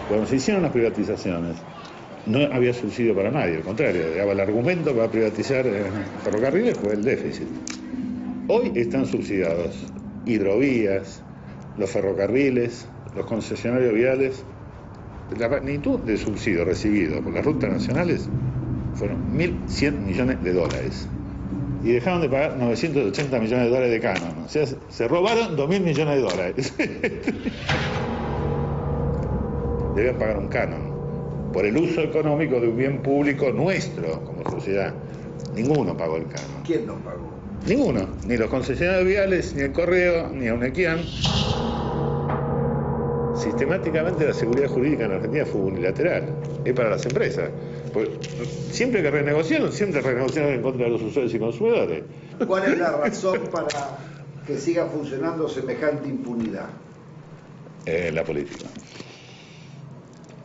Speaker 3: Cuando se hicieron las privatizaciones, no había subsidio para nadie, al contrario, el argumento para privatizar ferrocarriles fue el déficit. Hoy están subsidiados hidrovías, los ferrocarriles, los concesionarios viales. La magnitud de subsidio recibido por las rutas nacionales fueron 1.100 millones de dólares. Y dejaron de pagar 980 millones de dólares de canon. O sea, se robaron 2.000 millones de dólares. Deben pagar un canon por el uso económico de un bien público nuestro como sociedad. Ninguno pagó el canon.
Speaker 2: ¿Quién no pagó?
Speaker 3: Ninguno, ni los concesionarios viales, ni el Correo, ni Unequian. Sistemáticamente la seguridad jurídica en Argentina fue unilateral, es para las empresas. Porque siempre que renegociaron en contra de los usuarios y consumidores.
Speaker 2: ¿Cuál es la razón para que siga funcionando semejante impunidad?
Speaker 3: La política.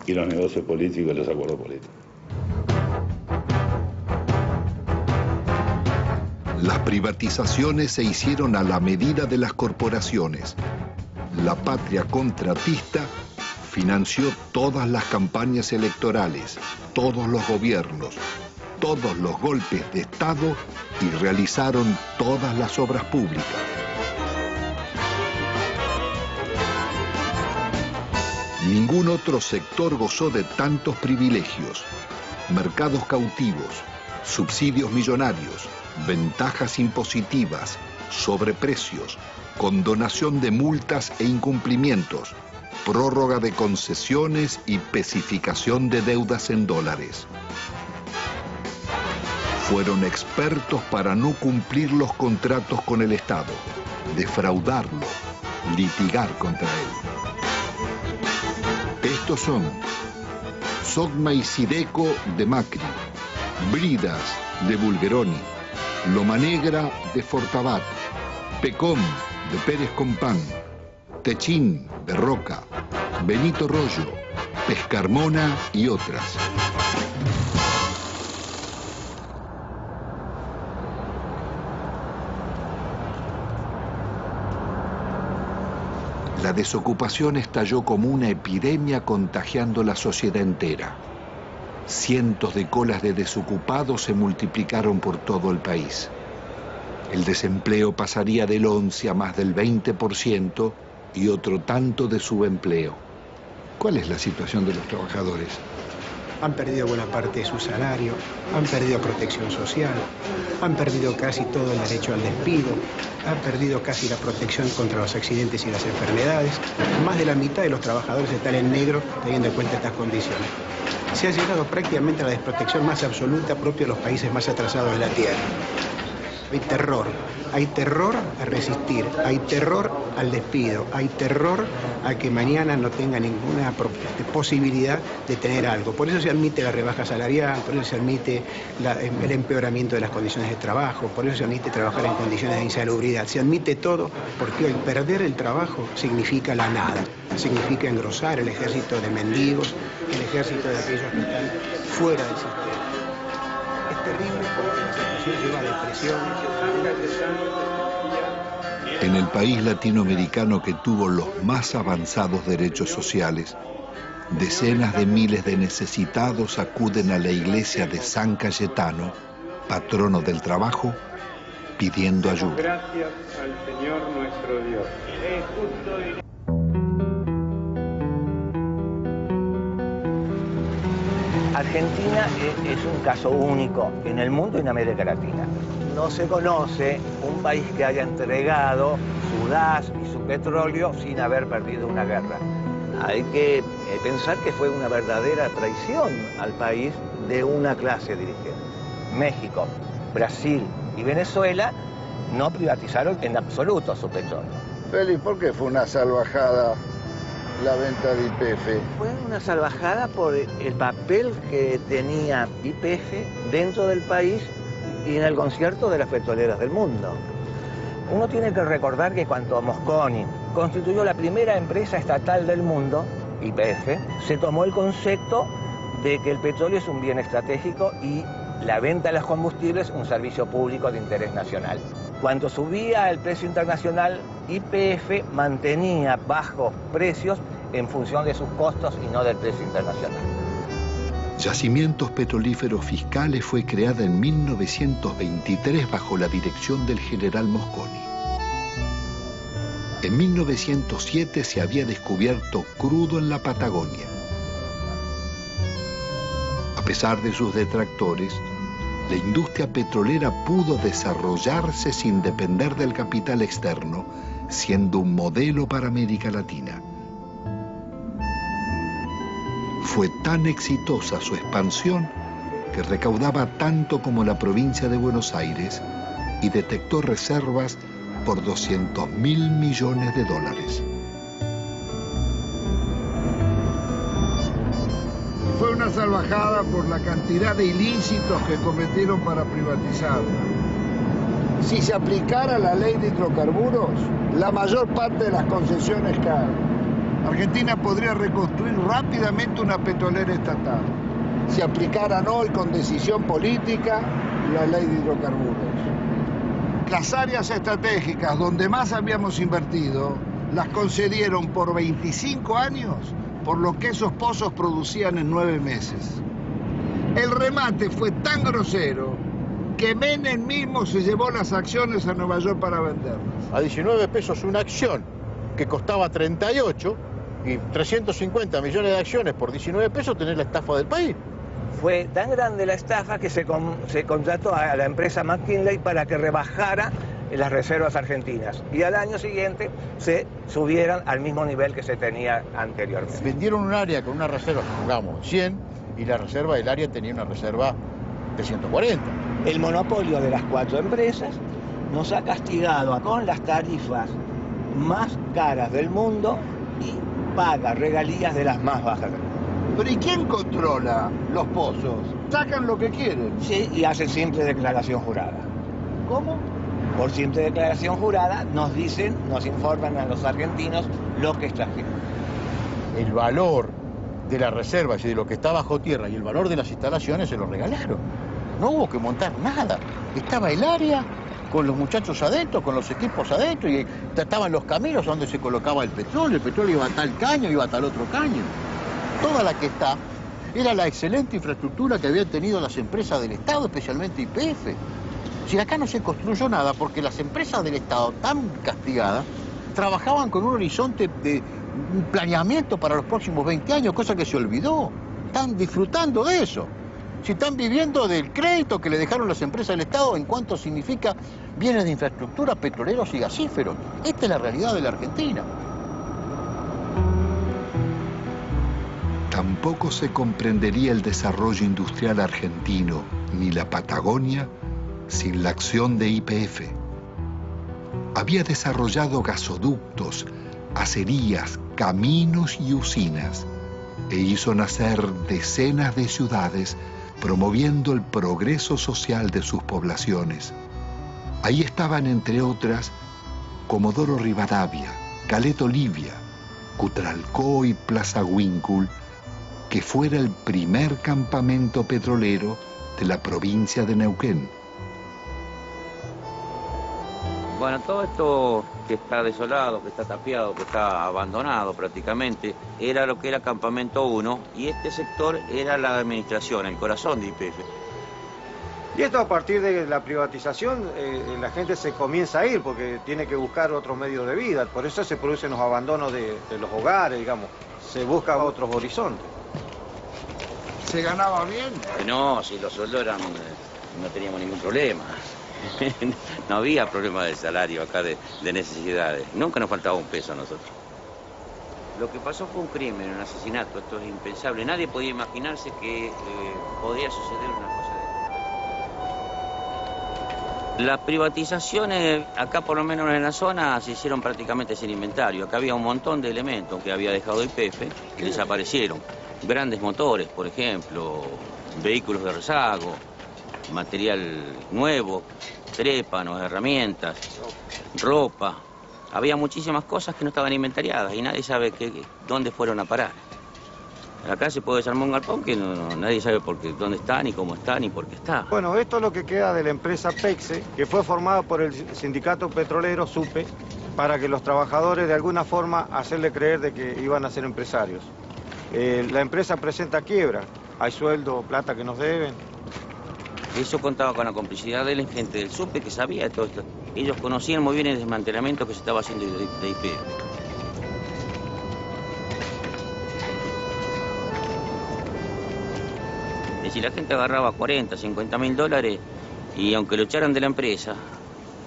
Speaker 3: Y los negocios políticos y los acuerdos políticos.
Speaker 2: Las privatizaciones se hicieron a la medida de las corporaciones. La patria contratista financió todas las campañas electorales, todos los gobiernos, todos los golpes de Estado y realizaron todas las obras públicas. Ningún otro sector gozó de tantos privilegios, mercados cautivos, subsidios millonarios, ventajas impositivas, sobreprecios, condonación de multas e incumplimientos, prórroga de concesiones y especificación de deudas en dólares. Fueron expertos para no cumplir los contratos con el Estado, defraudarlo, litigar contra él. Estos son Sogma y Sideco de Macri, Bridas de Bulgeroni, Loma Negra de Fortabat, Pecom de Pérez Compán, Techín de Roca, Benito Rollo, Pescarmona y otras. La desocupación estalló como una epidemia contagiando la sociedad entera. Cientos de colas de desocupados se multiplicaron por todo el país. El desempleo pasaría del 11 a más del 20% y otro tanto de subempleo. ¿Cuál es la situación de los trabajadores?
Speaker 5: Han perdido buena parte de su salario, han perdido protección social, han perdido casi todo el derecho al despido, han perdido casi la protección contra los accidentes y las enfermedades. Más de la mitad de los trabajadores están en negro teniendo en cuenta estas condiciones. Se ha llegado prácticamente a la desprotección más absoluta propia de los países más atrasados de la Tierra. Hay terror a resistir, hay terror al despido, hay terror a que mañana no tenga ninguna posibilidad de tener algo. Por eso se admite la rebaja salarial, por eso se admite el empeoramiento de las condiciones de trabajo, por eso se admite trabajar en condiciones de insalubridad. Se admite todo porque hoy perder el trabajo significa la nada, significa engrosar el ejército de mendigos, el ejército de aquellos que están fuera del sistema. Es terrible porque la situación lleva a depresión.
Speaker 2: En el país latinoamericano que tuvo los más avanzados derechos sociales, decenas de miles de necesitados acuden a la iglesia de San Cayetano, patrono del trabajo, pidiendo ayuda.
Speaker 7: Gracias al Señor nuestro Dios. Es justo y...
Speaker 9: Argentina es un caso único en el mundo y en América Latina. No se conoce un país que haya entregado su gas y su petróleo sin haber perdido una guerra. Hay que pensar que fue una verdadera traición al país de una clase dirigente. México, Brasil y Venezuela no privatizaron en absoluto su petróleo.
Speaker 17: Félix, ¿por qué fue una salvajada la venta de YPF?
Speaker 9: Fue una salvajada por el papel que tenía YPF dentro del país y en el concierto de las petroleras del mundo. Uno tiene que recordar que cuando Mosconi constituyó la primera empresa estatal del mundo, YPF, se tomó el concepto de que el petróleo es un bien estratégico y la venta de los combustibles un servicio público de interés nacional. Cuando subía el precio internacional, YPF mantenía bajos precios en función de sus costos y no del precio internacional.
Speaker 2: Yacimientos Petrolíferos Fiscales fue creada en 1923 bajo la dirección del general Mosconi. En 1907 se había descubierto crudo en la Patagonia. A pesar de sus detractores, la industria petrolera pudo desarrollarse sin depender del capital externo, siendo un modelo para América Latina. Fue tan exitosa su expansión que recaudaba tanto como la provincia de Buenos Aires y detectó reservas por $200.000 millones.
Speaker 8: Fue una salvajada por la cantidad de ilícitos que cometieron para privatizarla. Si se aplicara la ley de hidrocarburos, la mayor parte de las concesiones caen. Argentina podría reconstruir rápidamente una petrolera estatal. Si aplicaran hoy con decisión política la ley de hidrocarburos. Las áreas estratégicas donde más habíamos invertido las concedieron por 25 años por lo que esos pozos producían en 9 meses. El remate fue tan grosero que Menem mismo se llevó las acciones a Nueva York para venderlas.
Speaker 12: A 19 pesos una acción que costaba 38 y 350 millones de acciones por 19 pesos tenés la estafa del país.
Speaker 9: Fue tan grande la estafa que se contrató a la empresa McKinley para que rebajara las reservas argentinas y al año siguiente se subieran al mismo nivel que se tenía anteriormente.
Speaker 12: Vendieron un área con una reserva, digamos, 100 y la reserva del área tenía una reserva de 140.
Speaker 9: El monopolio de las 4 empresas nos ha castigado con las tarifas más caras del mundo y paga regalías de las más bajas del mundo.
Speaker 8: ¿Pero y quién controla los pozos? Sacan lo que quieren.
Speaker 9: Sí, y hacen simple declaración jurada.
Speaker 8: ¿Cómo?
Speaker 9: Por simple declaración jurada nos dicen, nos informan a los argentinos lo que extrajeron.
Speaker 12: El valor de las reservas y de lo que está bajo tierra y el valor de las instalaciones se lo regalaron. No hubo que montar nada. Estaba el área con los muchachos adentro, con los equipos adentro y estaban los caminos donde se colocaba el petróleo iba a tal caño, iba a tal otro caño. Toda la que está era la excelente infraestructura que habían tenido las empresas del Estado, especialmente YPF. Si acá no se construyó nada porque las empresas del Estado, tan castigadas, trabajaban con un horizonte de un planeamiento para los próximos 20 años, cosa que se olvidó. Están disfrutando de eso. Si están viviendo del crédito que le dejaron las empresas del Estado en cuanto significa bienes de infraestructura, petroleros y gasíferos. Esta es la realidad de la Argentina.
Speaker 2: Tampoco se comprendería el desarrollo industrial argentino ni la Patagonia sin la acción de YPF. Había desarrollado gasoductos, acerías, caminos y usinas e hizo nacer decenas de ciudades promoviendo el progreso social de sus poblaciones. Ahí estaban, entre otras, Comodoro Rivadavia, Caleta Olivia, Cutralcó y Plaza Huíncul, que fuera el primer campamento petrolero de la provincia de Neuquén.
Speaker 14: Bueno, todo esto que está desolado, que está tapiado, que está abandonado prácticamente, era lo que era Campamento 1 y este sector era la administración, el corazón de YPF.
Speaker 15: Y esto a partir de la privatización, la gente se comienza a ir porque tiene que buscar otros medios de vida, por eso se producen los abandonos de los hogares, digamos, se busca otros horizontes.
Speaker 8: ¿Se ganaba bien?
Speaker 14: No, si los sueldos eran, no teníamos ningún problema. No había problema de salario acá, de necesidades. Nunca nos faltaba un peso a nosotros. Lo que pasó fue un crimen, un asesinato. Esto es impensable. Nadie podía imaginarse que podía suceder una cosa de esta. Las privatizaciones, acá por lo menos en la zona, se hicieron prácticamente sin inventario. Acá había un montón de elementos que había dejado YPF que desaparecieron. Grandes motores, por ejemplo, vehículos de rezago, material nuevo, trépanos, herramientas, ropa. Había muchísimas cosas que no estaban inventariadas y nadie sabe dónde fueron a parar. Acá se puede desarmar un galpón que nadie sabe dónde está, ni cómo está, ni por qué está.
Speaker 15: Bueno, esto es lo que queda de la empresa PEXE, que fue formada por el sindicato petrolero SUPE, para que los trabajadores de alguna forma hacerle creer de que iban a ser empresarios. La empresa presenta quiebra, hay sueldo, plata que nos deben.
Speaker 14: Eso contaba con la complicidad de la gente del SUPE que sabía de todo esto. Ellos conocían muy bien el desmantelamiento que se estaba haciendo de YPF. Si la gente agarraba 40, 50 mil dólares y aunque lo echaran de la empresa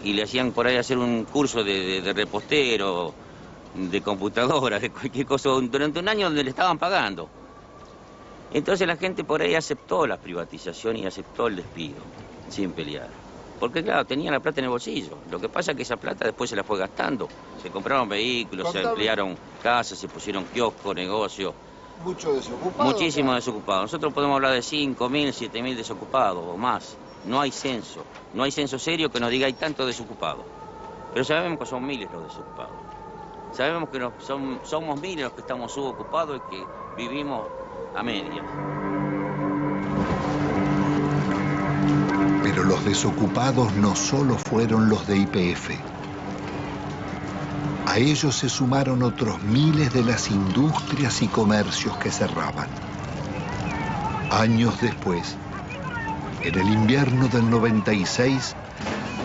Speaker 14: y le hacían por ahí hacer un curso de repostero, de computadora, de cualquier cosa, durante un año donde le estaban pagando. Entonces la gente por ahí aceptó la privatización y aceptó el despido, sin pelear. Porque claro, tenía la plata en el bolsillo. Lo que pasa es que esa plata después se la fue gastando. Se compraron vehículos, se ampliaron casas, se pusieron kioscos, negocios.
Speaker 1: Mucho desocupado.
Speaker 14: Muchísimo desocupado. Nosotros podemos hablar de 5.000, 7.000 desocupados o más. No hay censo. No hay censo serio que nos diga hay tantos desocupados. Pero sabemos que son miles los desocupados. Sabemos que somos miles los que estamos subocupados y que vivimos a medias.
Speaker 2: Pero los desocupados no solo fueron los de YPF. A ellos se sumaron otros miles de las industrias y comercios que cerraban. Años después, en el invierno del 96,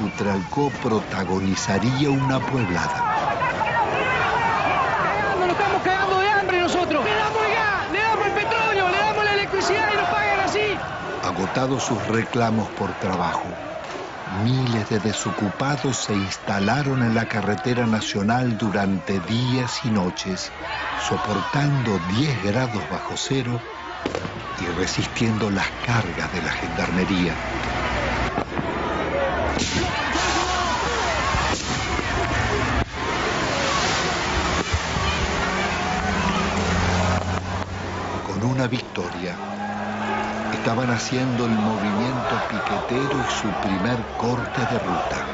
Speaker 2: Utralcó protagonizaría una pueblada.
Speaker 16: Nos estamos cagando de hambre nosotros. Le damos el gas, le damos el petróleo, le damos la electricidad y nos pagan así.
Speaker 2: Agotados sus reclamos por trabajo, miles de desocupados se instalaron en la carretera nacional durante días y noches, soportando 10 grados bajo cero y resistiendo las cargas de la gendarmería. Con una victoria, estaban haciendo el movimiento piquetero y su primer corte de ruta.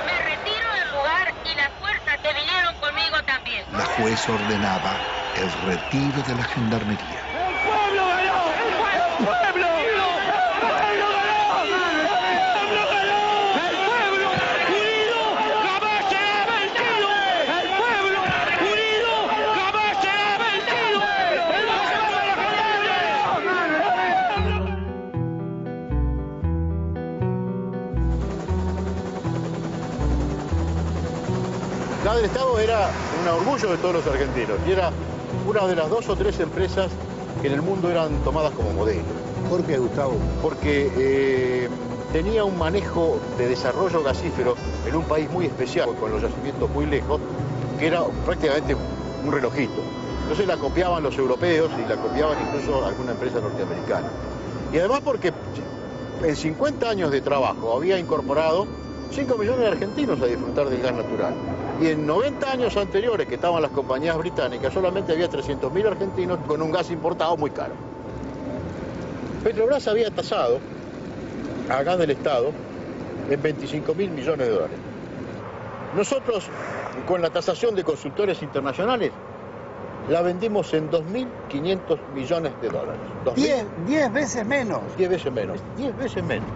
Speaker 18: Me retiro del lugar y las fuerzas que vinieron conmigo también.
Speaker 2: La jueza ordenaba el retiro de la gendarmería.
Speaker 16: ¡El pueblo ganó! ¡El pueblo! ¡El pueblo ganó! ¡El pueblo ganó! ¡El pueblo unido jamás será vencido! ¡El pueblo unido jamás será vencido!
Speaker 12: La del Estado era un orgullo de todos los argentinos y era una de las 2 o 3 empresas que en el mundo eran tomadas como modelo.
Speaker 5: ¿Por qué, Gustavo?
Speaker 12: Porque tenía un manejo de desarrollo gasífero en un país muy especial, con los yacimientos muy lejos, que era prácticamente un relojito. Entonces la copiaban los europeos y la copiaban incluso alguna empresa norteamericana. Y además porque en 50 años de trabajo había incorporado 5 millones de argentinos a disfrutar del gas natural. Y en 90 años anteriores que estaban las compañías británicas, solamente había 300.000 argentinos con un gas importado muy caro. Petrobras había tasado a gas del Estado en 25.000 millones de dólares. Nosotros, con la tasación de consultores internacionales, la vendimos en 2.500 millones de dólares.
Speaker 1: 10 veces menos.
Speaker 12: 10 veces menos. 10 veces menos.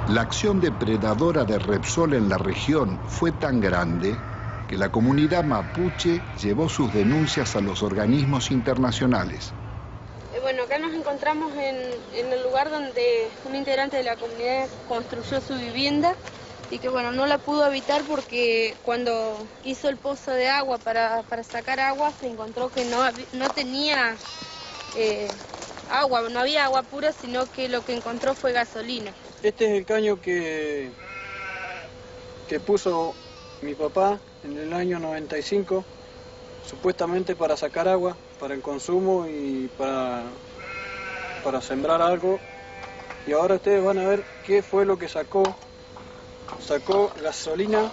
Speaker 2: La acción depredadora de Repsol en la región fue tan grande que la comunidad mapuche llevó sus denuncias a los organismos internacionales.
Speaker 24: Bueno, acá nos encontramos en el lugar donde un integrante de la comunidad construyó su vivienda y que bueno, no la pudo habitar porque cuando hizo el pozo de agua para sacar agua se encontró que no tenía agua, no había agua pura, sino que lo que encontró fue gasolina.
Speaker 11: Este es el caño que puso mi papá en el año 95, supuestamente para sacar agua, para el consumo y para para sembrar algo. Y ahora ustedes van a ver qué fue lo que sacó. Sacó gasolina.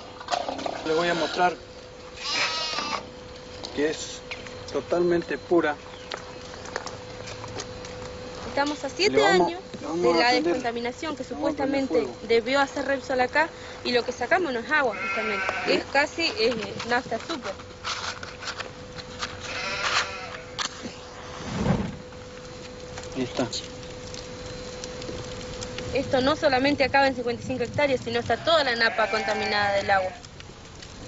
Speaker 11: Les voy a mostrar que es totalmente pura.
Speaker 4: Estamos a 7 años de la descontaminación que supuestamente debió hacer Repsol acá, y lo que sacamos no es agua, justamente. Es casi nafta super.
Speaker 11: Ahí está.
Speaker 4: Esto no solamente acaba en 55 hectáreas, sino está toda la napa contaminada del agua.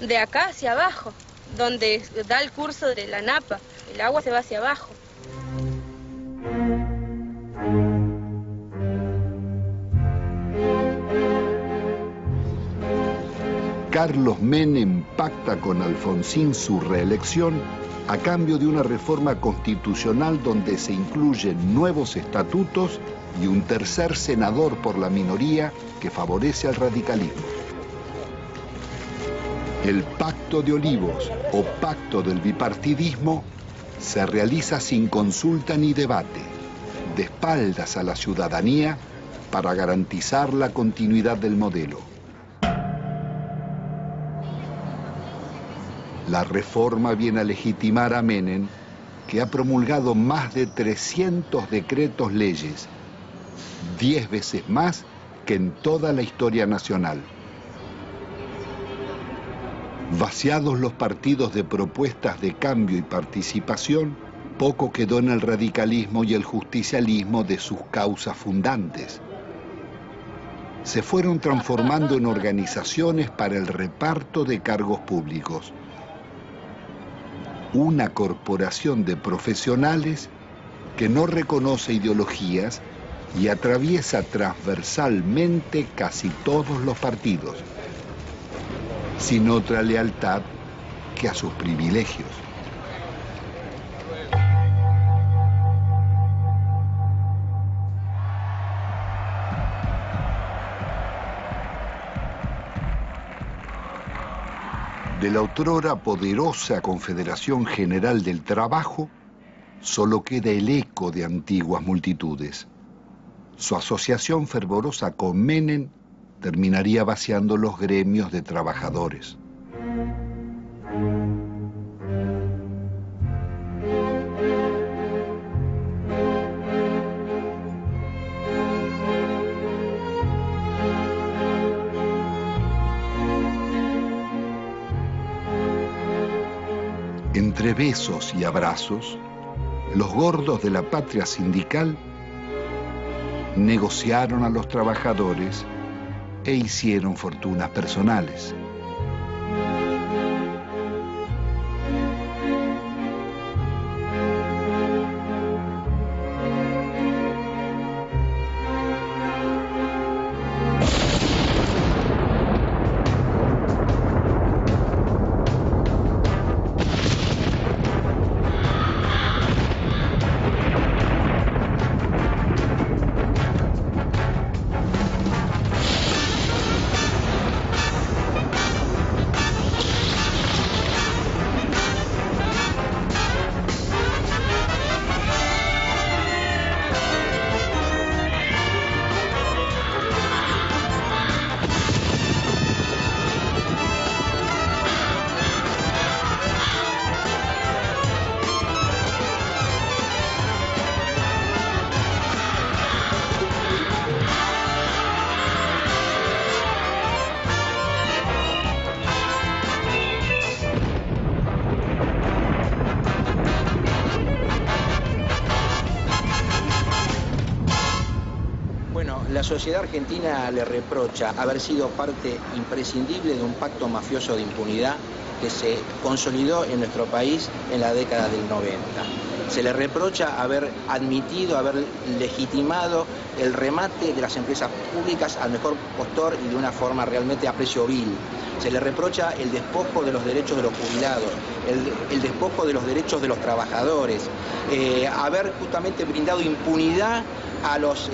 Speaker 4: De acá hacia abajo, donde da el curso de la napa, el agua se va hacia abajo.
Speaker 2: Carlos Menem pacta con Alfonsín su reelección a cambio de una reforma constitucional donde se incluyen nuevos estatutos y un tercer senador por la minoría que favorece al radicalismo. El Pacto de Olivos o Pacto del Bipartidismo se realiza sin consulta ni debate, de espaldas a la ciudadanía para garantizar la continuidad del modelo. La reforma viene a legitimar a Menem, que ha promulgado más de 300 decretos leyes, 10 veces más que en toda la historia nacional. Vaciados los partidos de propuestas de cambio y participación, poco quedó en el radicalismo y el justicialismo de sus causas fundantes. Se fueron transformando en organizaciones para el reparto de cargos públicos. Una corporación de profesionales que no reconoce ideologías y atraviesa transversalmente casi todos los partidos, sin otra lealtad que a sus privilegios. De la otrora poderosa Confederación General del Trabajo, solo queda el eco de antiguas multitudes. Su asociación fervorosa con Menem terminaría vaciando los gremios de trabajadores. Entre besos y abrazos, los gordos de la patria sindical negociaron a los trabajadores e hicieron fortunas personales.
Speaker 13: La sociedad argentina le reprocha haber sido parte imprescindible de un pacto mafioso de impunidad que se consolidó en nuestro país en la década del 90. Se le reprocha haber admitido, haber legitimado el remate de las empresas públicas al mejor postor y de una forma realmente a precio vil. Se le reprocha el despojo de los derechos de los jubilados, el despojo de los derechos de los trabajadores, haber justamente brindado impunidad a los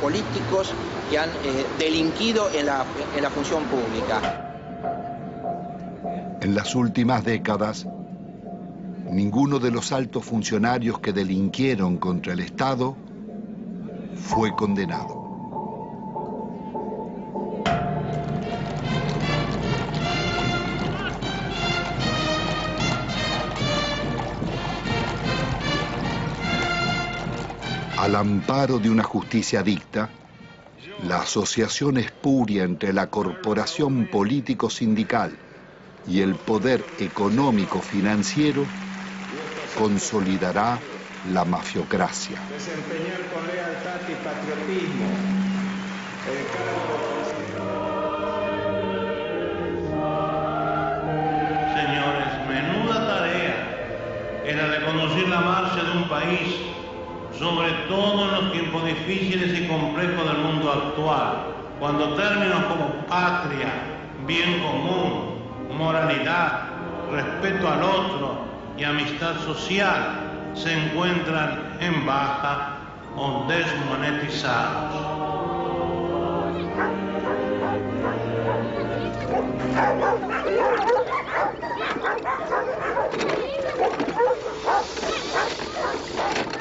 Speaker 13: políticos que han delinquido en la función pública.
Speaker 2: En las últimas décadas, Ninguno de los altos funcionarios que delinquieron contra el Estado fue condenado. Al amparo de una justicia dicta, la asociación espuria entre la corporación político-sindical y el poder económico-financiero consolidará la mafiocracia.
Speaker 7: Desempeñar con lealtad y patriotismo el cargo.
Speaker 10: Señores, menuda tarea era de conducir la marcha de un país, sobre todo en los tiempos difíciles y complejos del mundo actual, cuando términos como patria, bien común, moralidad, respeto al otro y amistad social se encuentran en baja o desmonetizados.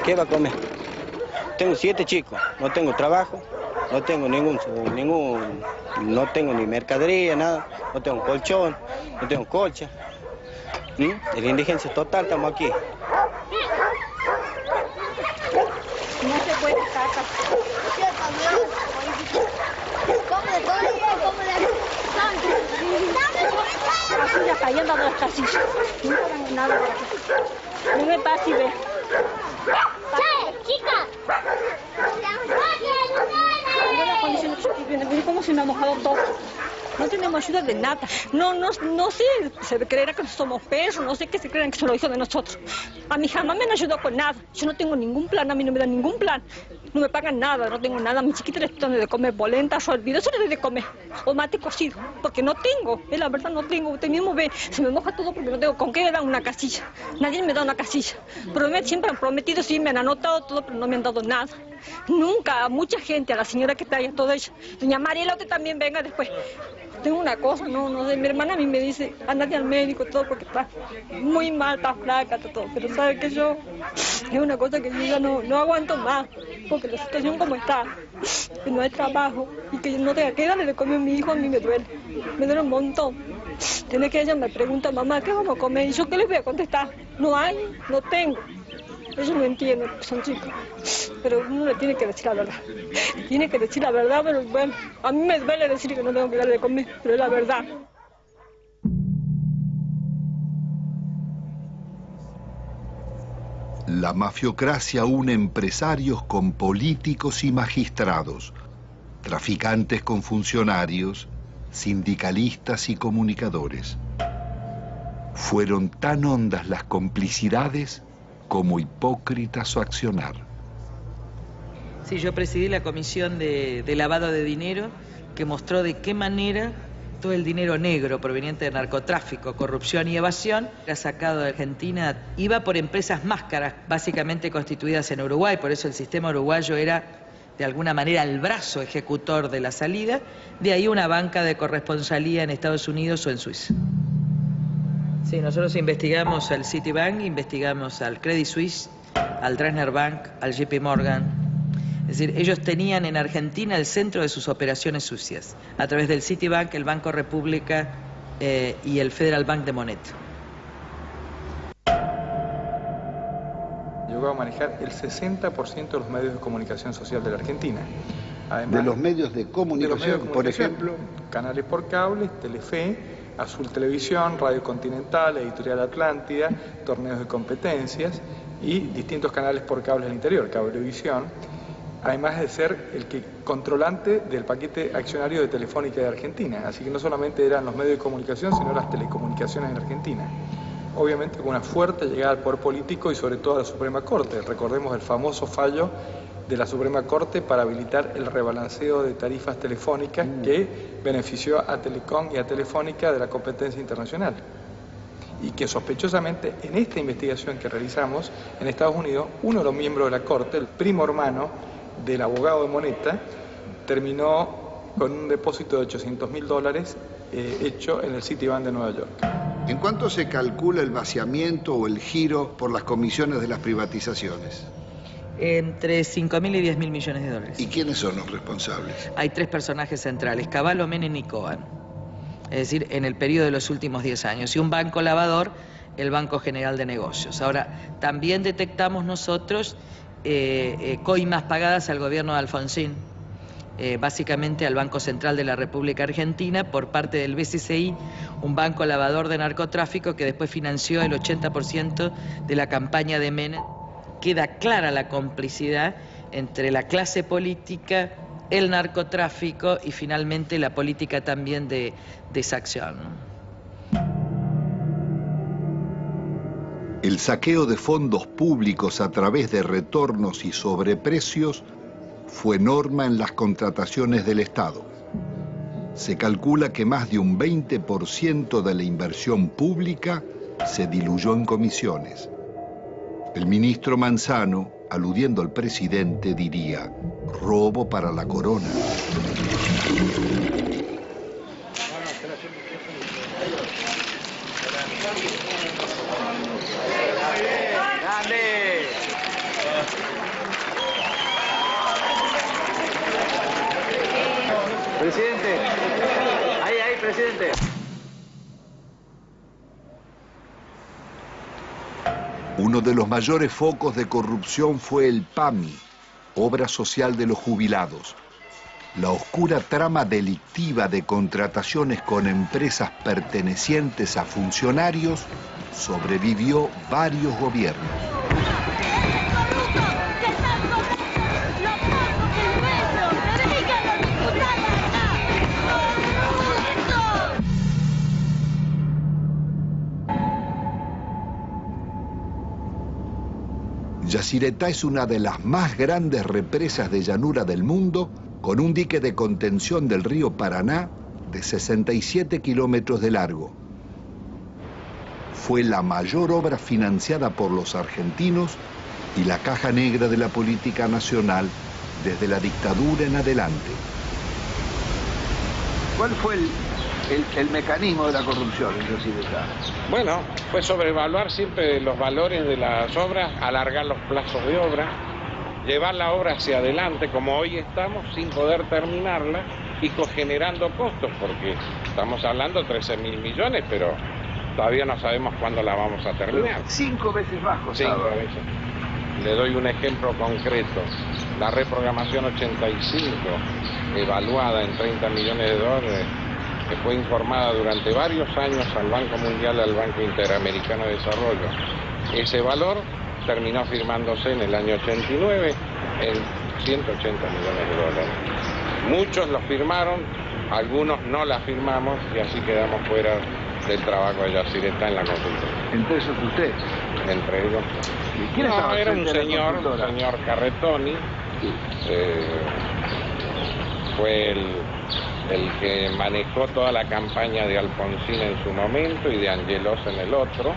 Speaker 19: ¿Qué va a comer? Tengo 7 chicos, no tengo trabajo, no tengo no tengo ni mercadería, nada, no tengo colchón, no tengo colcha. En la indigencia total estamos aquí.
Speaker 16: No se puede estar acá. Aquí ya cayendo de las casillas. No hagan nada por aquí. No me pase y ve. ¡Chica! Mira la condición que estoy viendo, mira cómo se me ha mojado todo. No tenemos ayuda de nada. No sé, se creerá que somos perros, no sé qué se creerán que son los hijos de nosotros. A mí jamás me han ayudado con nada. Yo no tengo ningún plan, a mí no me dan ningún plan. No me pagan nada, no tengo nada. A mi chiquita les dan de comer polenta, olvido, eso les doy de comer. O mate cocido, porque no tengo. La verdad no tengo. Usted mismo ve, se me moja todo porque no tengo con qué me dan una casilla. Nadie me da una casilla. Siempre han prometido, sí, me han anotado todo, pero no me han dado nada. Nunca, a mucha gente, a la señora que está ahí, a toda ella. Doña Mariela, que también venga después. Tengo una cosa, no sé, mi hermana a mí me dice, andate al médico, todo, porque está muy mal, está flaca, todo, pero sabe que yo, es una cosa que yo ya no aguanto más, porque la situación como está, que no hay trabajo, y que yo no tenga que darle de comer a mi hijo, a mí me duele un montón. Tiene que ella me pregunta, mamá, ¿qué vamos a comer? Y yo, ¿qué les voy a contestar? No hay, no tengo. Ellos no entienden, son chicos, pero uno le tiene que decir la verdad. Tiene que decir la verdad, pero bueno, a mí me duele decir que no tengo que darle de comer, pero es la verdad.
Speaker 2: La mafiocracia une empresarios con políticos y magistrados, traficantes con funcionarios, sindicalistas y comunicadores. Fueron tan hondas las complicidades como hipócrita su accionar.
Speaker 20: Sí, yo presidí la comisión de lavado de dinero que mostró de qué manera todo el dinero negro proveniente de narcotráfico, corrupción y evasión era sacado de Argentina. Iba por empresas máscaras, básicamente constituidas en Uruguay, por eso el sistema uruguayo era de alguna manera el brazo ejecutor de la salida, de ahí una banca de corresponsalía en Estados Unidos o en Suiza. Sí, nosotros investigamos al Citibank, investigamos al Credit Suisse, al Dresdner Bank, al JP Morgan. Es decir, ellos tenían en Argentina el centro de sus operaciones sucias, a través del Citibank, el Banco República y el Federal Bank de Moneta.
Speaker 21: Llegó a manejar el 60% de los medios de comunicación social de la Argentina. Además,
Speaker 2: de los medios de comunicación, por ejemplo,
Speaker 21: canales por cable, Telefe, Azul Televisión, Radio Continental, Editorial Atlántida, torneos de competencias y distintos canales por cable del interior, Cablevisión, además de ser el controlante del paquete accionario de Telefónica de Argentina. Así que no solamente eran los medios de comunicación, sino las telecomunicaciones en Argentina. Obviamente con una fuerte llegada al poder político y sobre todo a la Suprema Corte. Recordemos el famoso fallo de la Suprema Corte para habilitar el rebalanceo de tarifas telefónicas que benefició a Telecom y a Telefónica de la competencia internacional. Y que sospechosamente en esta investigación que realizamos en Estados Unidos, uno de los miembros de la Corte, el primo hermano del abogado de Moneta, terminó con un depósito de $800.000 hecho en el Citibank de Nueva York.
Speaker 2: ¿En cuánto se calcula el vaciamiento o el giro por las comisiones de las privatizaciones?
Speaker 20: Entre 5.000 y 10.000 millones de dólares.
Speaker 2: ¿Y quiénes son los responsables?
Speaker 20: Hay 3 personajes centrales, Cavallo, Menem y Cohen. Es decir, en el periodo de los últimos 10 años. Y un banco lavador, el Banco General de Negocios. Ahora, también detectamos nosotros coimas pagadas al gobierno de Alfonsín, básicamente al Banco Central de la República Argentina, por parte del BCCI, un banco lavador de narcotráfico que después financió el 80% de la campaña de Menem. Queda clara la complicidad entre la clase política, el narcotráfico y finalmente la política también de exacción.
Speaker 2: El saqueo de fondos públicos a través de retornos y sobreprecios fue norma en las contrataciones del Estado. Se calcula que más de un 20% de la inversión pública se diluyó en comisiones. El ministro Manzano, aludiendo al presidente, diría: robo para la corona.
Speaker 9: Presidente, ahí, presidente.
Speaker 2: Uno de los mayores focos de corrupción fue el PAMI, Obra Social de los Jubilados. La oscura trama delictiva de contrataciones con empresas pertenecientes a funcionarios sobrevivió varios gobiernos. Yacyretá es una de las más grandes represas de llanura del mundo, con un dique de contención del río Paraná de 67 kilómetros de largo. Fue la mayor obra financiada por los argentinos y la caja negra de la política nacional desde la dictadura en adelante.
Speaker 1: ¿Cuál fue el mecanismo de la corrupción en Yacyretá?
Speaker 7: Bueno, fue sobrevaluar siempre los valores de las obras, alargar los plazos de obra, llevar la obra hacia adelante como hoy estamos sin poder terminarla y generando costos, porque estamos hablando de 13.000 millones, pero todavía no sabemos cuándo la vamos a terminar.
Speaker 1: 5 veces bajo.
Speaker 7: 5 veces. Le doy un ejemplo concreto. La reprogramación 85, evaluada en 30 millones de dólares, que fue informada durante varios años al Banco Mundial y al Banco Interamericano de Desarrollo. Ese valor terminó firmándose en el año 89 en 180 millones de dólares. Muchos los firmaron, algunos no la firmamos y así quedamos fuera del trabajo de Yacyretá en la consultora.
Speaker 1: ¿Entre esos usted?
Speaker 7: Entre ellos.
Speaker 1: ¿Y quién estaba
Speaker 7: era un
Speaker 1: frente a la consultora?
Speaker 7: señor Carretoni. Fue el que manejó toda la campaña de Alfonsín en su momento y de Angelos en el otro.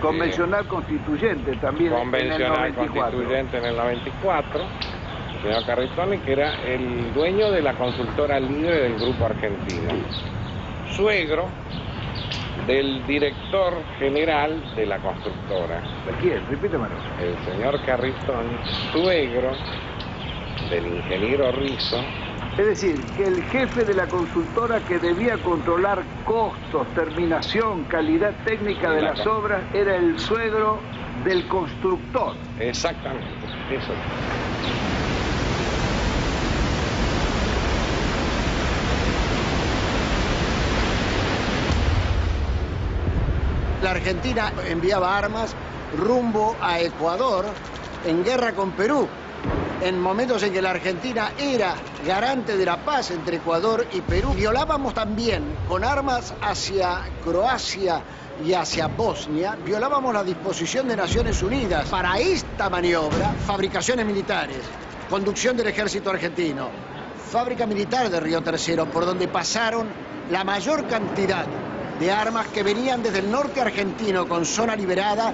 Speaker 1: Convencional constituyente también
Speaker 7: Convencional
Speaker 1: en el 94.
Speaker 7: constituyente en el 94. El señor Carretoni, que era el dueño de la consultora libre del Grupo Argentino. Suegro del director general de la constructora.
Speaker 1: ¿De quién? Repítemelo.
Speaker 7: El señor Carretoni, suegro del ingeniero Rizzo.
Speaker 1: Es decir, que el jefe de la consultora que debía controlar costos, terminación, calidad técnica de las obras, era el suegro del constructor.
Speaker 7: Exactamente, eso.
Speaker 11: La Argentina enviaba armas rumbo a Ecuador en guerra con Perú, en momentos en que la Argentina era garante de la paz entre Ecuador y Perú. Violábamos también con armas hacia Croacia y hacia Bosnia, violábamos la disposición de Naciones Unidas para esta maniobra: fabricaciones militares, conducción del ejército argentino, fábrica militar de Río Tercero, por donde pasaron la mayor cantidad de armas que venían desde el norte argentino con zona liberada.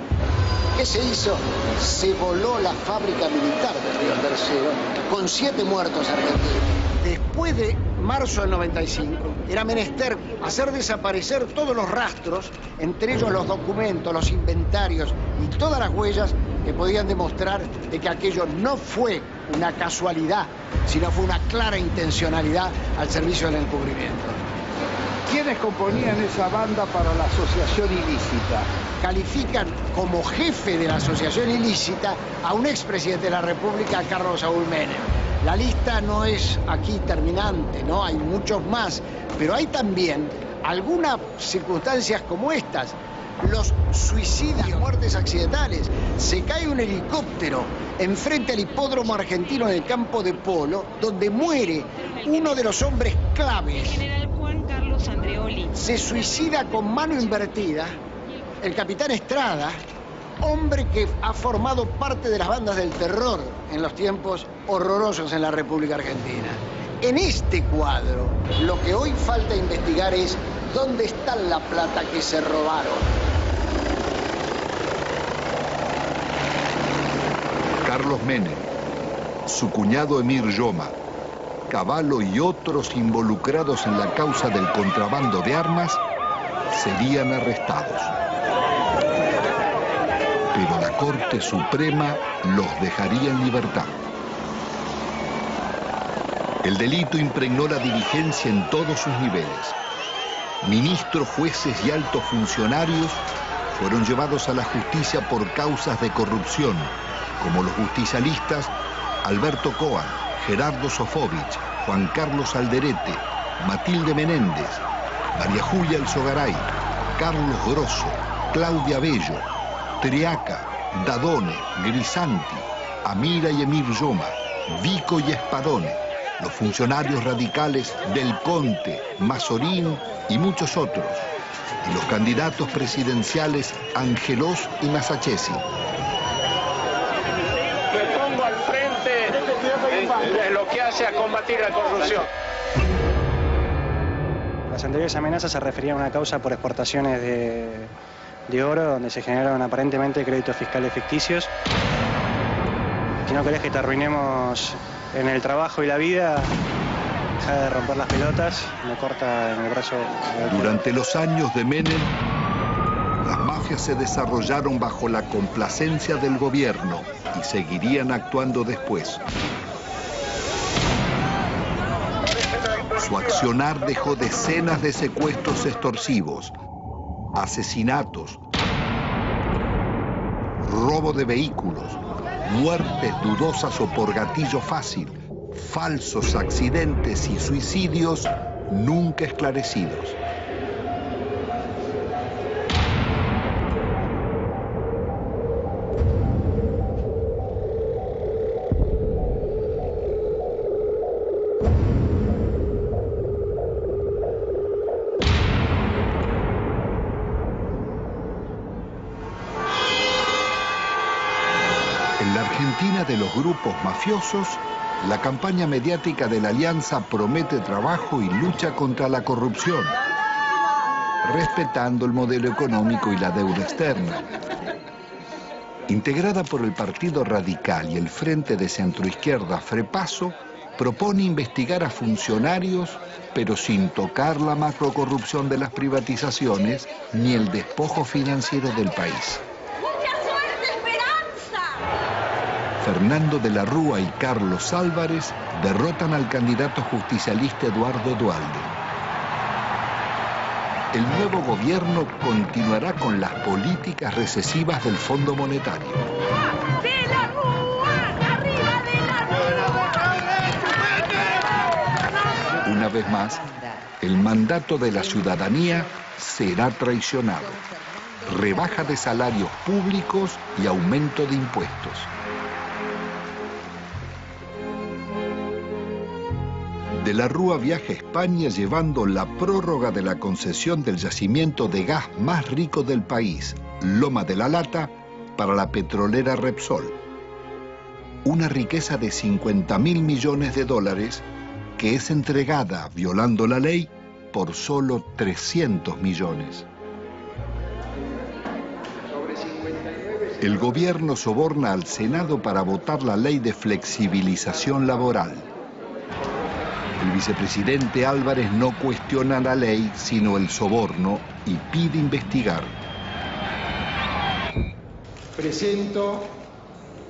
Speaker 11: ¿Qué se hizo? Se voló la fábrica militar de Río Tercero con 7 muertos argentinos. Después de
Speaker 3: marzo del 95, era menester hacer desaparecer todos los rastros, entre ellos los documentos, los inventarios y todas las huellas que podían demostrar de que aquello no fue una casualidad, sino fue una clara intencionalidad al servicio del encubrimiento.
Speaker 1: ¿Quiénes componían esa banda para la asociación ilícita?
Speaker 3: Califican como jefe de la asociación ilícita a un expresidente de la República, Carlos Saúl Menem. La lista no es aquí terminante, ¿no? Hay muchos más, pero hay también algunas circunstancias como estas. Los suicidios, muertes accidentales. Se cae un helicóptero enfrente al hipódromo argentino en el campo de polo, donde muere uno de los hombres claves.
Speaker 6: El general Juan Carlos Andreoli.
Speaker 3: Se suicida con mano invertida el capitán Estrada, hombre que ha formado parte de las bandas del terror en los tiempos horrorosos en la República Argentina. En este cuadro, lo que hoy falta investigar es dónde está la plata que se robaron.
Speaker 2: Carlos Menem, su cuñado Emir Yoma, Cavallo y otros involucrados en la causa del contrabando de armas serían arrestados. Pero la Corte Suprema los dejaría en libertad. El delito impregnó la dirigencia en todos sus niveles. Ministros, jueces y altos funcionarios fueron llevados a la justicia por causas de corrupción, como los justicialistas Alberto Coan, Gerardo Sofovich, Juan Carlos Alderete, Matilde Menéndez, María Julia Alzogaray, Carlos Grosso, Claudia Bello, Triaca, Dadone, Grisanti, Amira y Emir Yoma, Vico y Espadone, los funcionarios radicales Del Conte, Mazorín y muchos otros, y los candidatos presidenciales Angelós y Masachesi.
Speaker 22: Me pongo al frente de lo que hace a combatir la corrupción.
Speaker 23: Las anteriores amenazas se referían a una causa por exportaciones de oro, donde se generaron aparentemente créditos fiscales ficticios. Si no querés que te arruinemos en el trabajo y la vida, deja de romper las pelotas, me corta en el brazo.
Speaker 2: Durante los años de Menem, las mafias se desarrollaron bajo la complacencia del gobierno y seguirían actuando después. Su accionar dejó decenas de secuestros extorsivos, asesinatos, robo de vehículos, muertes dudosas o por gatillo fácil, falsos accidentes y suicidios nunca esclarecidos. En la Argentina de los grupos mafiosos, la campaña mediática de la Alianza promete trabajo y lucha contra la corrupción, respetando el modelo económico y la deuda externa. Integrada por el Partido Radical y el Frente de Centroizquierda Frepaso, propone investigar a funcionarios, pero sin tocar la macrocorrupción de las privatizaciones ni el despojo financiero del país. Fernando de la Rúa y Carlos Álvarez derrotan al candidato justicialista Eduardo Duhalde. El nuevo gobierno continuará con las políticas recesivas del Fondo Monetario.
Speaker 16: ¡De la Rúa! ¡Arriba de la Rúa!
Speaker 2: Una vez más, el mandato de la ciudadanía será traicionado. Rebaja de salarios públicos y aumento de impuestos. De la Rúa viaja a España llevando la prórroga de la concesión del yacimiento de gas más rico del país, Loma de la Lata, para la petrolera Repsol. Una riqueza de 50.000 millones de dólares que es entregada, violando la ley, por solo 300 millones. El gobierno soborna al Senado para votar la ley de flexibilización laboral. El vicepresidente Álvarez no cuestiona la ley, sino el soborno, y pide investigar.
Speaker 8: Presento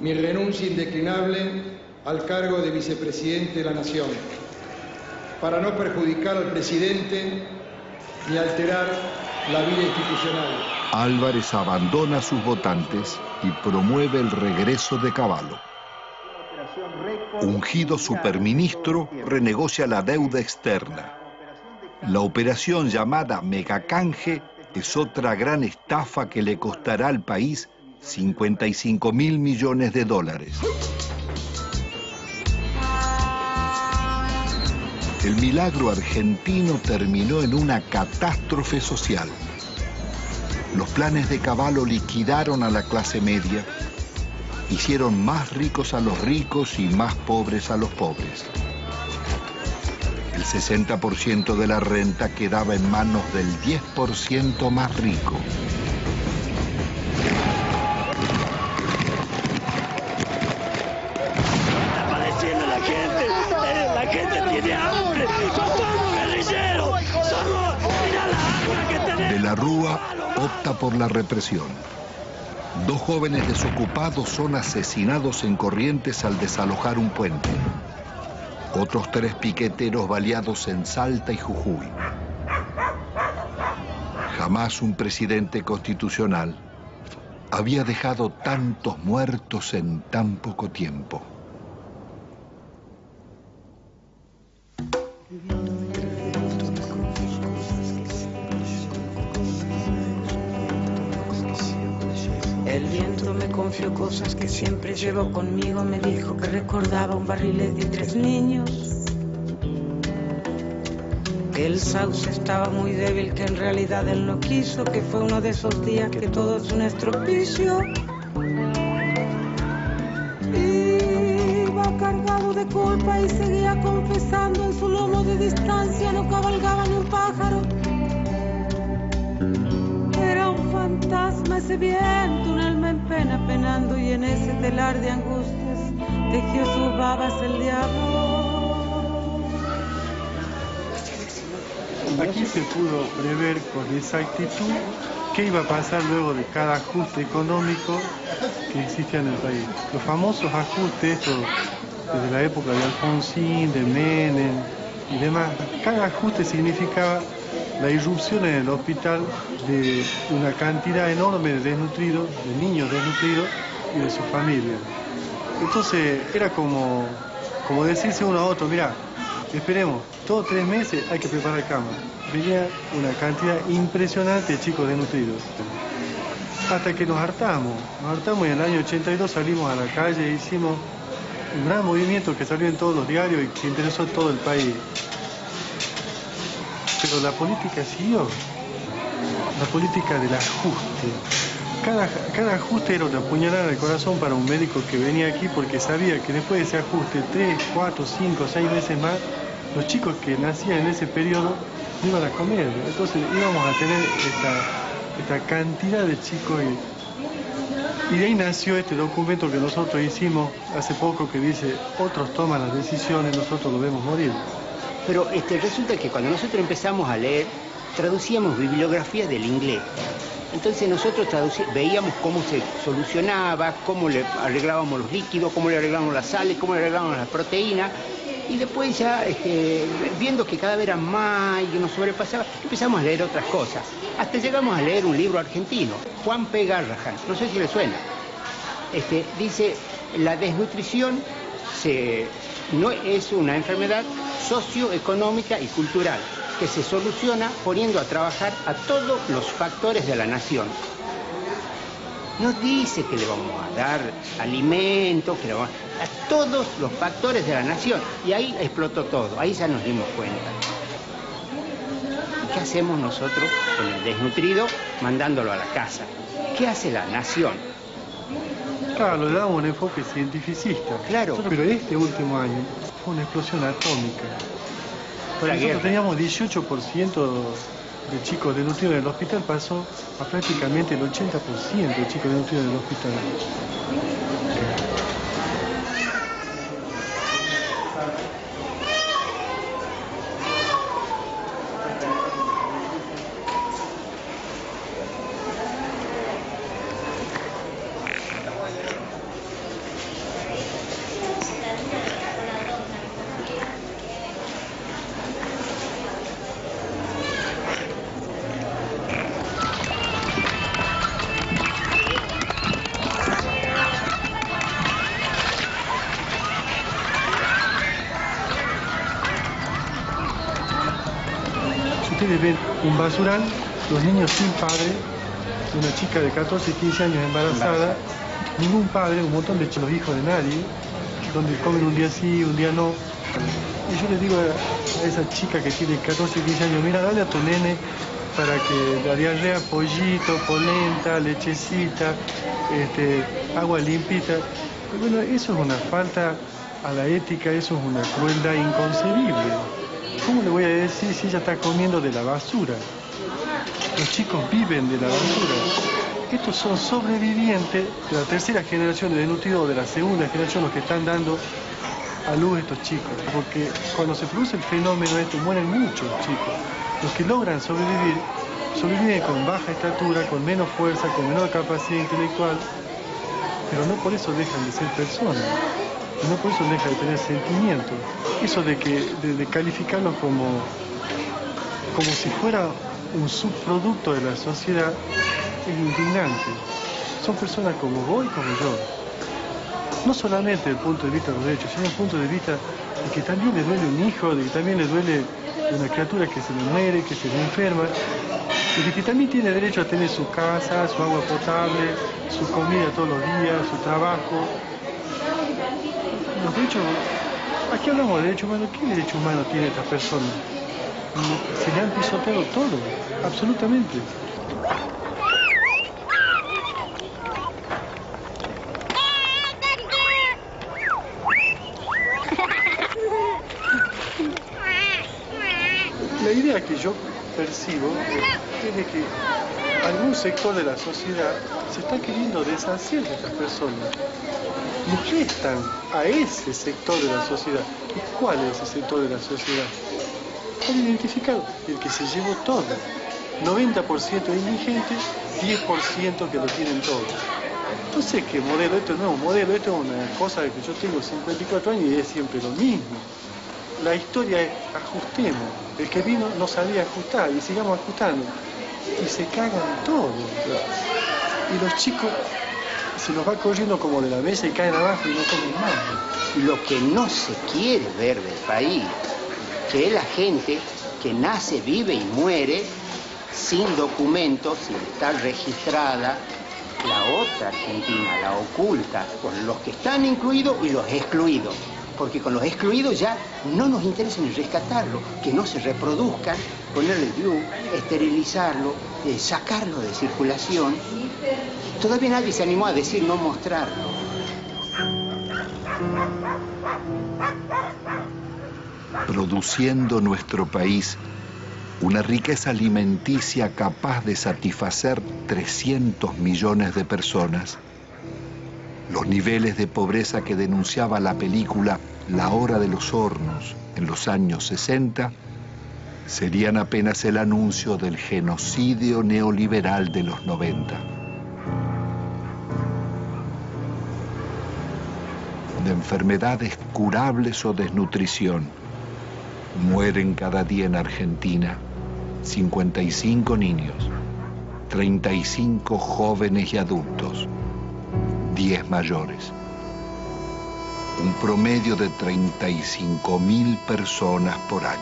Speaker 8: mi renuncia indeclinable al cargo de vicepresidente de la Nación, para no perjudicar al presidente ni alterar la vida institucional.
Speaker 2: Álvarez abandona a sus votantes y promueve el regreso de Cavallo. Ungido superministro, renegocia la deuda externa. La operación llamada Megacanje es otra gran estafa que le costará al país 55.000 millones de dólares. El milagro argentino terminó en una catástrofe social. Los planes de Cavallo liquidaron a la clase media, hicieron más ricos a los ricos y más pobres a los pobres. El 60% de la renta quedaba en manos del 10% más rico.
Speaker 16: Está padeciendo la gente tiene hambre, somos guerrilleros, mirá la hambre que tenemos.
Speaker 2: De la Rúa opta por la represión. 2 jóvenes desocupados son asesinados en Corrientes al desalojar un puente. Otros 3 piqueteros baleados en Salta y Jujuy. Jamás un presidente constitucional había dejado tantos muertos en tan poco tiempo.
Speaker 14: El viento me confió cosas que siempre llevo conmigo. Me dijo que recordaba un barril de 3 niños, que el sauce estaba muy débil, que en realidad él no quiso, que fue uno de esos días que todo es un estropicio. Iba cargado de culpa y seguía confesando. En su lomo de distancia no cabalgaba ni un pájaro. Era un fantasma ese viento, un alma en pena penando, y en ese telar de angustias tejió sus babas el diablo.
Speaker 15: Aquí se pudo prever con exactitud qué iba a pasar luego de cada ajuste económico que existía en el país. Los famosos ajustes, desde la época de Alfonsín, de Menem y demás, cada ajuste significaba la irrupción en el hospital de una cantidad enorme de desnutridos, de niños desnutridos y de sus familias. Entonces era como decirse uno a otro, mira, esperemos, todos 3 meses hay que preparar cama. Venía una cantidad impresionante de chicos desnutridos. Hasta que nos hartamos y en el año 82 salimos a la calle e hicimos un gran movimiento que salió en todos los diarios y que interesó a todo el país. Pero la política siguió, la política del ajuste. Cada ajuste era una puñalada al corazón para un médico que venía aquí, porque sabía que después de ese ajuste, 3, 4, 5, 6 meses más, los chicos que nacían en ese periodo no iban a comer. Entonces íbamos a tener esta cantidad de chicos. Y de ahí nació este documento que nosotros hicimos hace poco, que dice: otros toman las decisiones, nosotros lo vemos morir.
Speaker 5: Pero resulta que cuando nosotros empezamos a leer, traducíamos bibliografía del inglés. Entonces nosotros veíamos cómo se solucionaba, cómo le arreglábamos los líquidos, cómo le arreglábamos las sales, cómo le arreglábamos las proteínas. Y después ya, viendo que cada vez era más y que nos sobrepasaba, empezamos a leer otras cosas. Hasta llegamos a leer un libro argentino, Juan P. Garrahan, no sé si le suena. Dice: la desnutrición no es una enfermedad socioeconómica y cultural que se soluciona poniendo a trabajar a todos los factores de la nación. No dice que le vamos a dar alimento, que le vamos a todos los factores de la nación. Y ahí explotó todo, ahí ya nos dimos cuenta. ¿Y qué hacemos nosotros con el desnutrido mandándolo a la casa? ¿Qué hace la nación?
Speaker 15: Claro, le damos un enfoque cientificista.
Speaker 5: Claro.
Speaker 15: Pero este último año fue una explosión atómica. Nosotros teníamos 18% de chicos desnutridos en el hospital, pasó a prácticamente el 80% de chicos desnutridos en el hospital. ustedes ven un basural, los niños sin padre, una chica de 14, 15 años embarazada, ningún padre, un montón de los hijos de nadie, donde comen un día sí, un día no. Y yo le digo a esa chica que tiene 14, 15 años, mira, dale a tu nene para que la diarrea, pollito, polenta, lechecita, agua limpita. Bueno, eso es una falta a la ética, eso es una crueldad inconcebible. ¿Cómo le voy a decir si ella está comiendo de la basura? Los chicos viven de la basura. Estos son sobrevivientes de la tercera generación de desnutridos, o de la segunda generación, los que están dando a luz estos chicos. Porque cuando se produce el fenómeno mueren muchos chicos. Los que logran sobrevivir, sobreviven con baja estatura, con menos fuerza, con menor capacidad intelectual, pero no por eso dejan de ser personas, y no por eso dejan de tener sentimientos. Eso de calificarlos como si fuera un subproducto de la sociedad es indignante. Son personas como vos y como yo. No solamente desde el punto de vista de los derechos, sino desde el punto de vista de que también le duele un hijo, de que también le duele una criatura que se le muere, que se le enferma, y de que también tiene derecho a tener su casa, su agua potable, su comida todos los días, su trabajo. Los derechos, aquí hablamos de derechos humanos. ¿Qué derecho humano tiene esta persona? Se le han pisoteado todo, absolutamente. La idea que yo percibo es de que algún sector de la sociedad se está queriendo deshacer de estas personas. Y restan a ese sector de la sociedad. ¿Y cuál es ese sector de la sociedad? Está identificado, el que se llevó todo. 90% indigentes, 10% que lo tienen todo. No sé qué modelo, esto no es un modelo, esto es una cosa de que yo tengo 54 años y es siempre lo mismo. La historia es ajustemos. El que vino no sabía ajustar y sigamos ajustando. Y se cagan todo. Y los chicos se los va corriendo como de la mesa y caen abajo y no comen más.
Speaker 12: Lo que no se quiere ver del país, que es la gente que nace, vive y muere sin documentos, sin estar registrada, la otra Argentina, la oculta, con los que están incluidos y los excluidos. Porque con los excluidos ya no nos interesa ni rescatarlo, que no se reproduzcan, ponerle DIU, esterilizarlo, sacarlo de circulación. Todavía nadie se animó a decir no mostrarlo.
Speaker 2: Produciendo nuestro país una riqueza alimenticia capaz de satisfacer 300 millones de personas, los niveles de pobreza que denunciaba la película La Hora de los Hornos en los años 60 serían apenas el anuncio del genocidio neoliberal de los 90. De enfermedades curables o desnutrición, mueren cada día en Argentina 55 niños, 35 jóvenes y adultos, 10 mayores. Un promedio de 35.000 personas por año.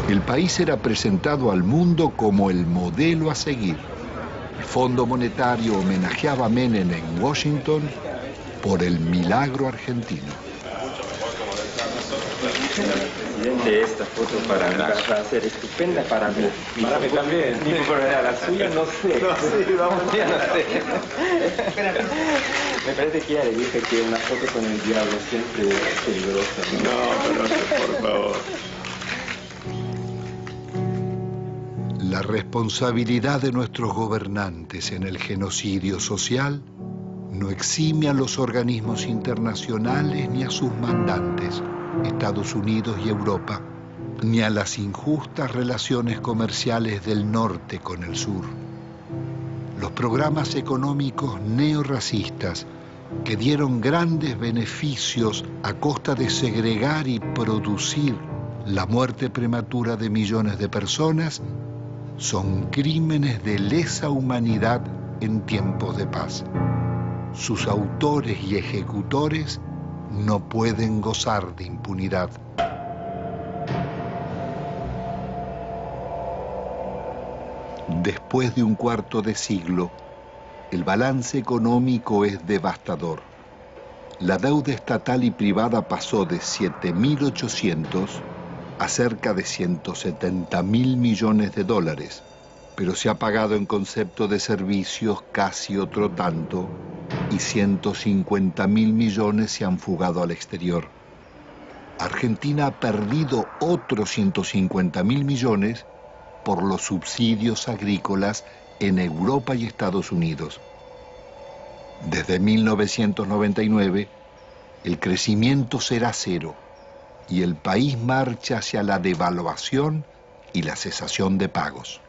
Speaker 2: El país era presentado al mundo como el modelo a seguir. El Fondo Monetario homenajeaba a Menem en Washington por el milagro argentino.
Speaker 4: Presidente, esta foto para mí va a ser estupenda para mí.
Speaker 17: Para mí también.
Speaker 4: La suya no sé.
Speaker 17: No sé, vamos.
Speaker 4: Ya no sé. Me parece que ya le dije que una foto con el diablo siempre es peligrosa.
Speaker 17: No, por favor.
Speaker 2: La responsabilidad de nuestros gobernantes en el genocidio social no exime a los organismos internacionales ni a sus mandantes, Estados Unidos y Europa, ni a las injustas relaciones comerciales del norte con el sur. Los programas económicos neorracistas que dieron grandes beneficios a costa de segregar y producir la muerte prematura de millones de personas son crímenes de lesa humanidad en tiempos de paz. Sus autores y ejecutores no pueden gozar de impunidad. Después de un cuarto de siglo, el balance económico es devastador. La deuda estatal y privada pasó de 7.800 a cerca de 170.000 millones de dólares, pero se ha pagado en concepto de servicios casi otro tanto y 150.000 millones se han fugado al exterior. Argentina ha perdido otros 150.000 millones por los subsidios agrícolas en Europa y Estados Unidos. Desde 1999, el crecimiento será cero y el país marcha hacia la devaluación y la cesación de pagos.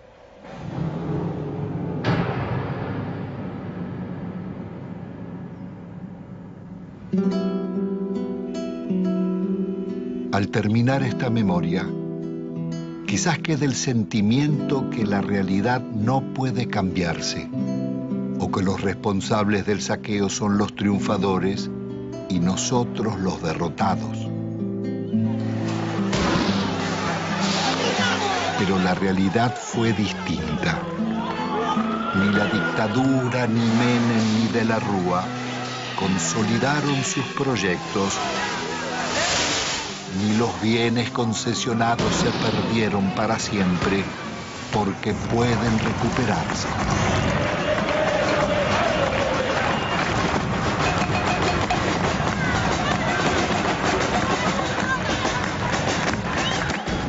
Speaker 2: Al terminar esta memoria, quizás quede el sentimiento que la realidad no puede cambiarse, o que los responsables del saqueo son los triunfadores y nosotros los derrotados. Pero la realidad fue distinta. Ni la dictadura, ni Menem, ni de la Rúa consolidaron sus proyectos, ni los bienes concesionados se perdieron para siempre, porque pueden recuperarse.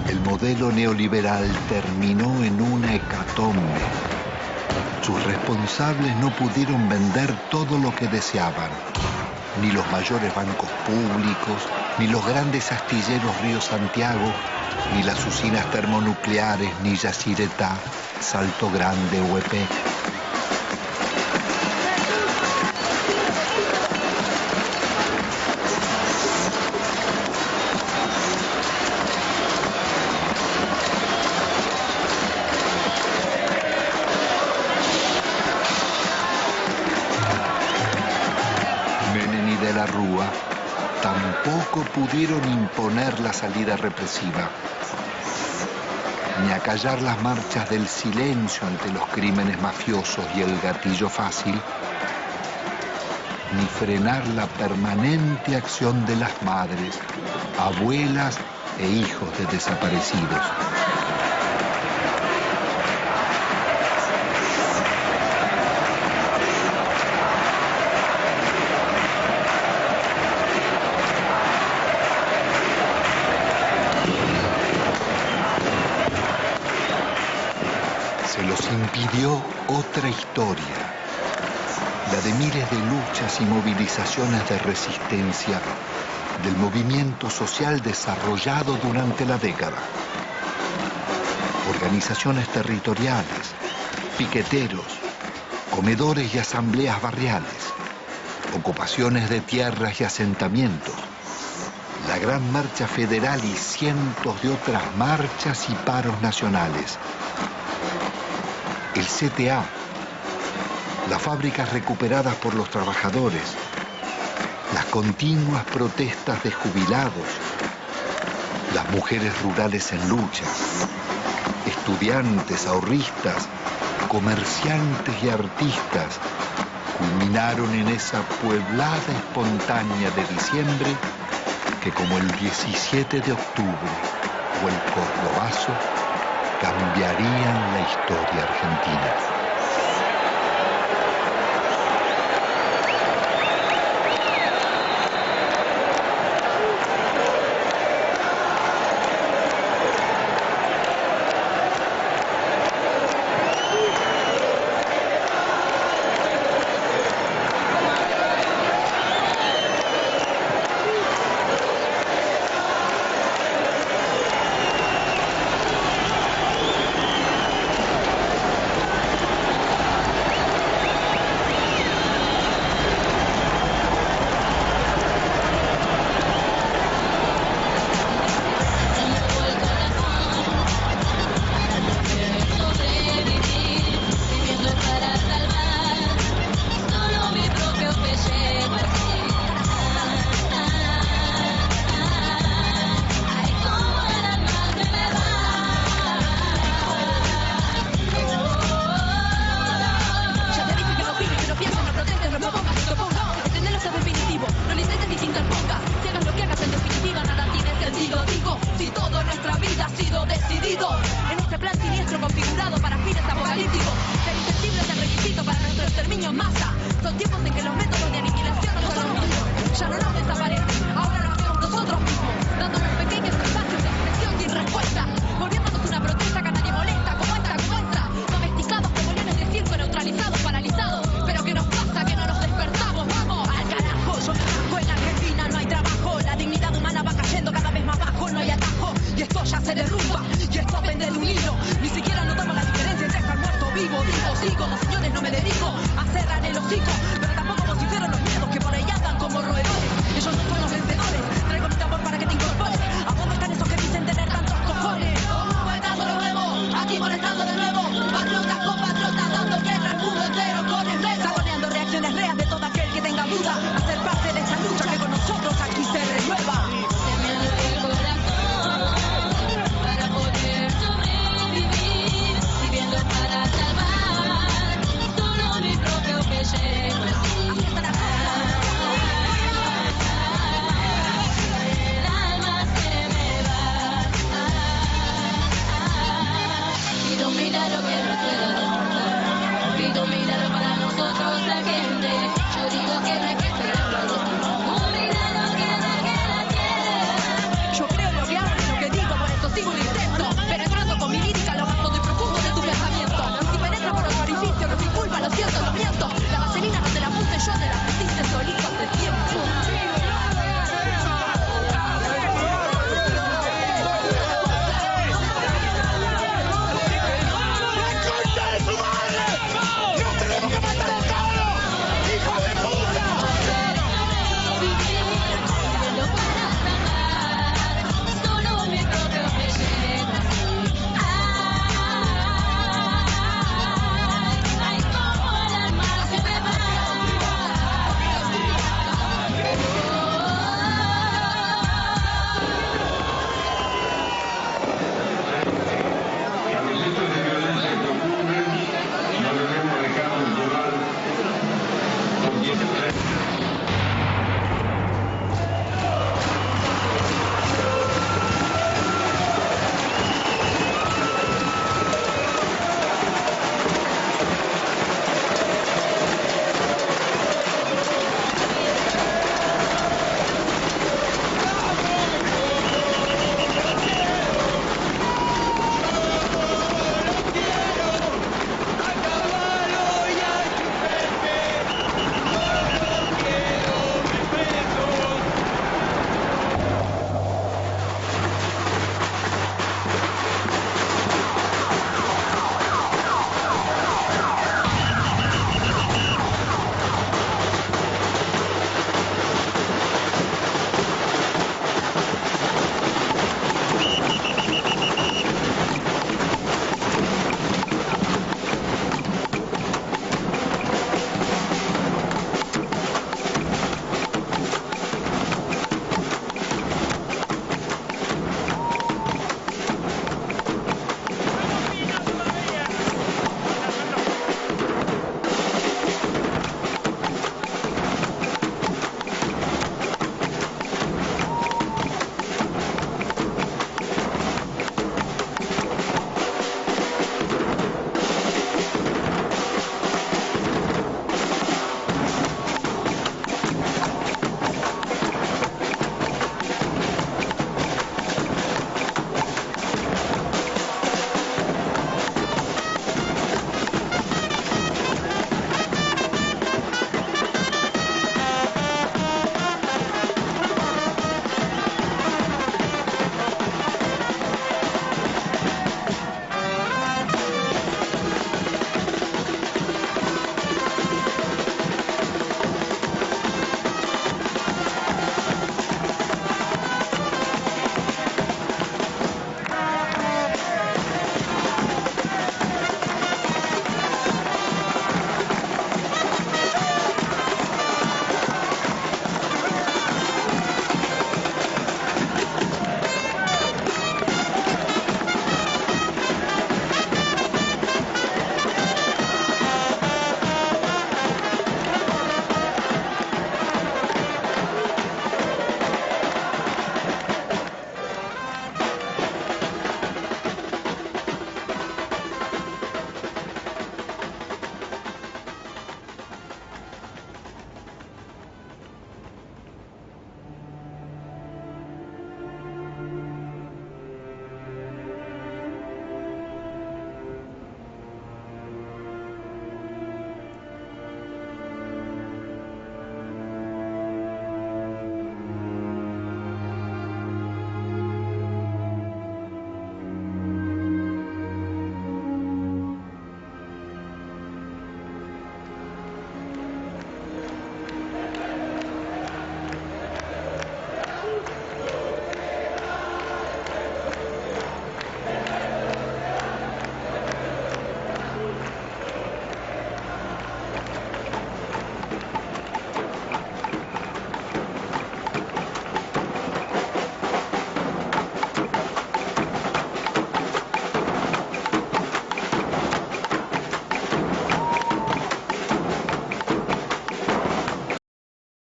Speaker 2: El modelo neoliberal terminó en una hecatombe. Sus responsables no pudieron vender todo lo que deseaban, ni los mayores bancos públicos, ni los grandes astilleros Río Santiago, ni las usinas termonucleares, ni Yacyretá, Salto Grande o EPEC. Menem y de la Rúa tampoco pudieron imponer la salida represiva, ni acallar las marchas del silencio ante los crímenes mafiosos y el gatillo fácil, ni frenar la permanente acción de las madres, abuelas e hijos de desaparecidos. Se los impidió otra historia, la de miles de luchas y movilizaciones de resistencia del movimiento social desarrollado durante la década. Organizaciones territoriales, piqueteros, comedores y asambleas barriales, ocupaciones de tierras y asentamientos, la Gran Marcha Federal y cientos de otras marchas y paros nacionales. El CTA, las fábricas recuperadas por los trabajadores, las continuas protestas de jubilados, las mujeres rurales en lucha, estudiantes, ahorristas, comerciantes y artistas, culminaron en esa pueblada espontánea de diciembre que, como el 17 de octubre o el Cordobazo, cambiarían la historia argentina.
Speaker 10: Sigo, los señores, no me dedico a cerrar el hocico.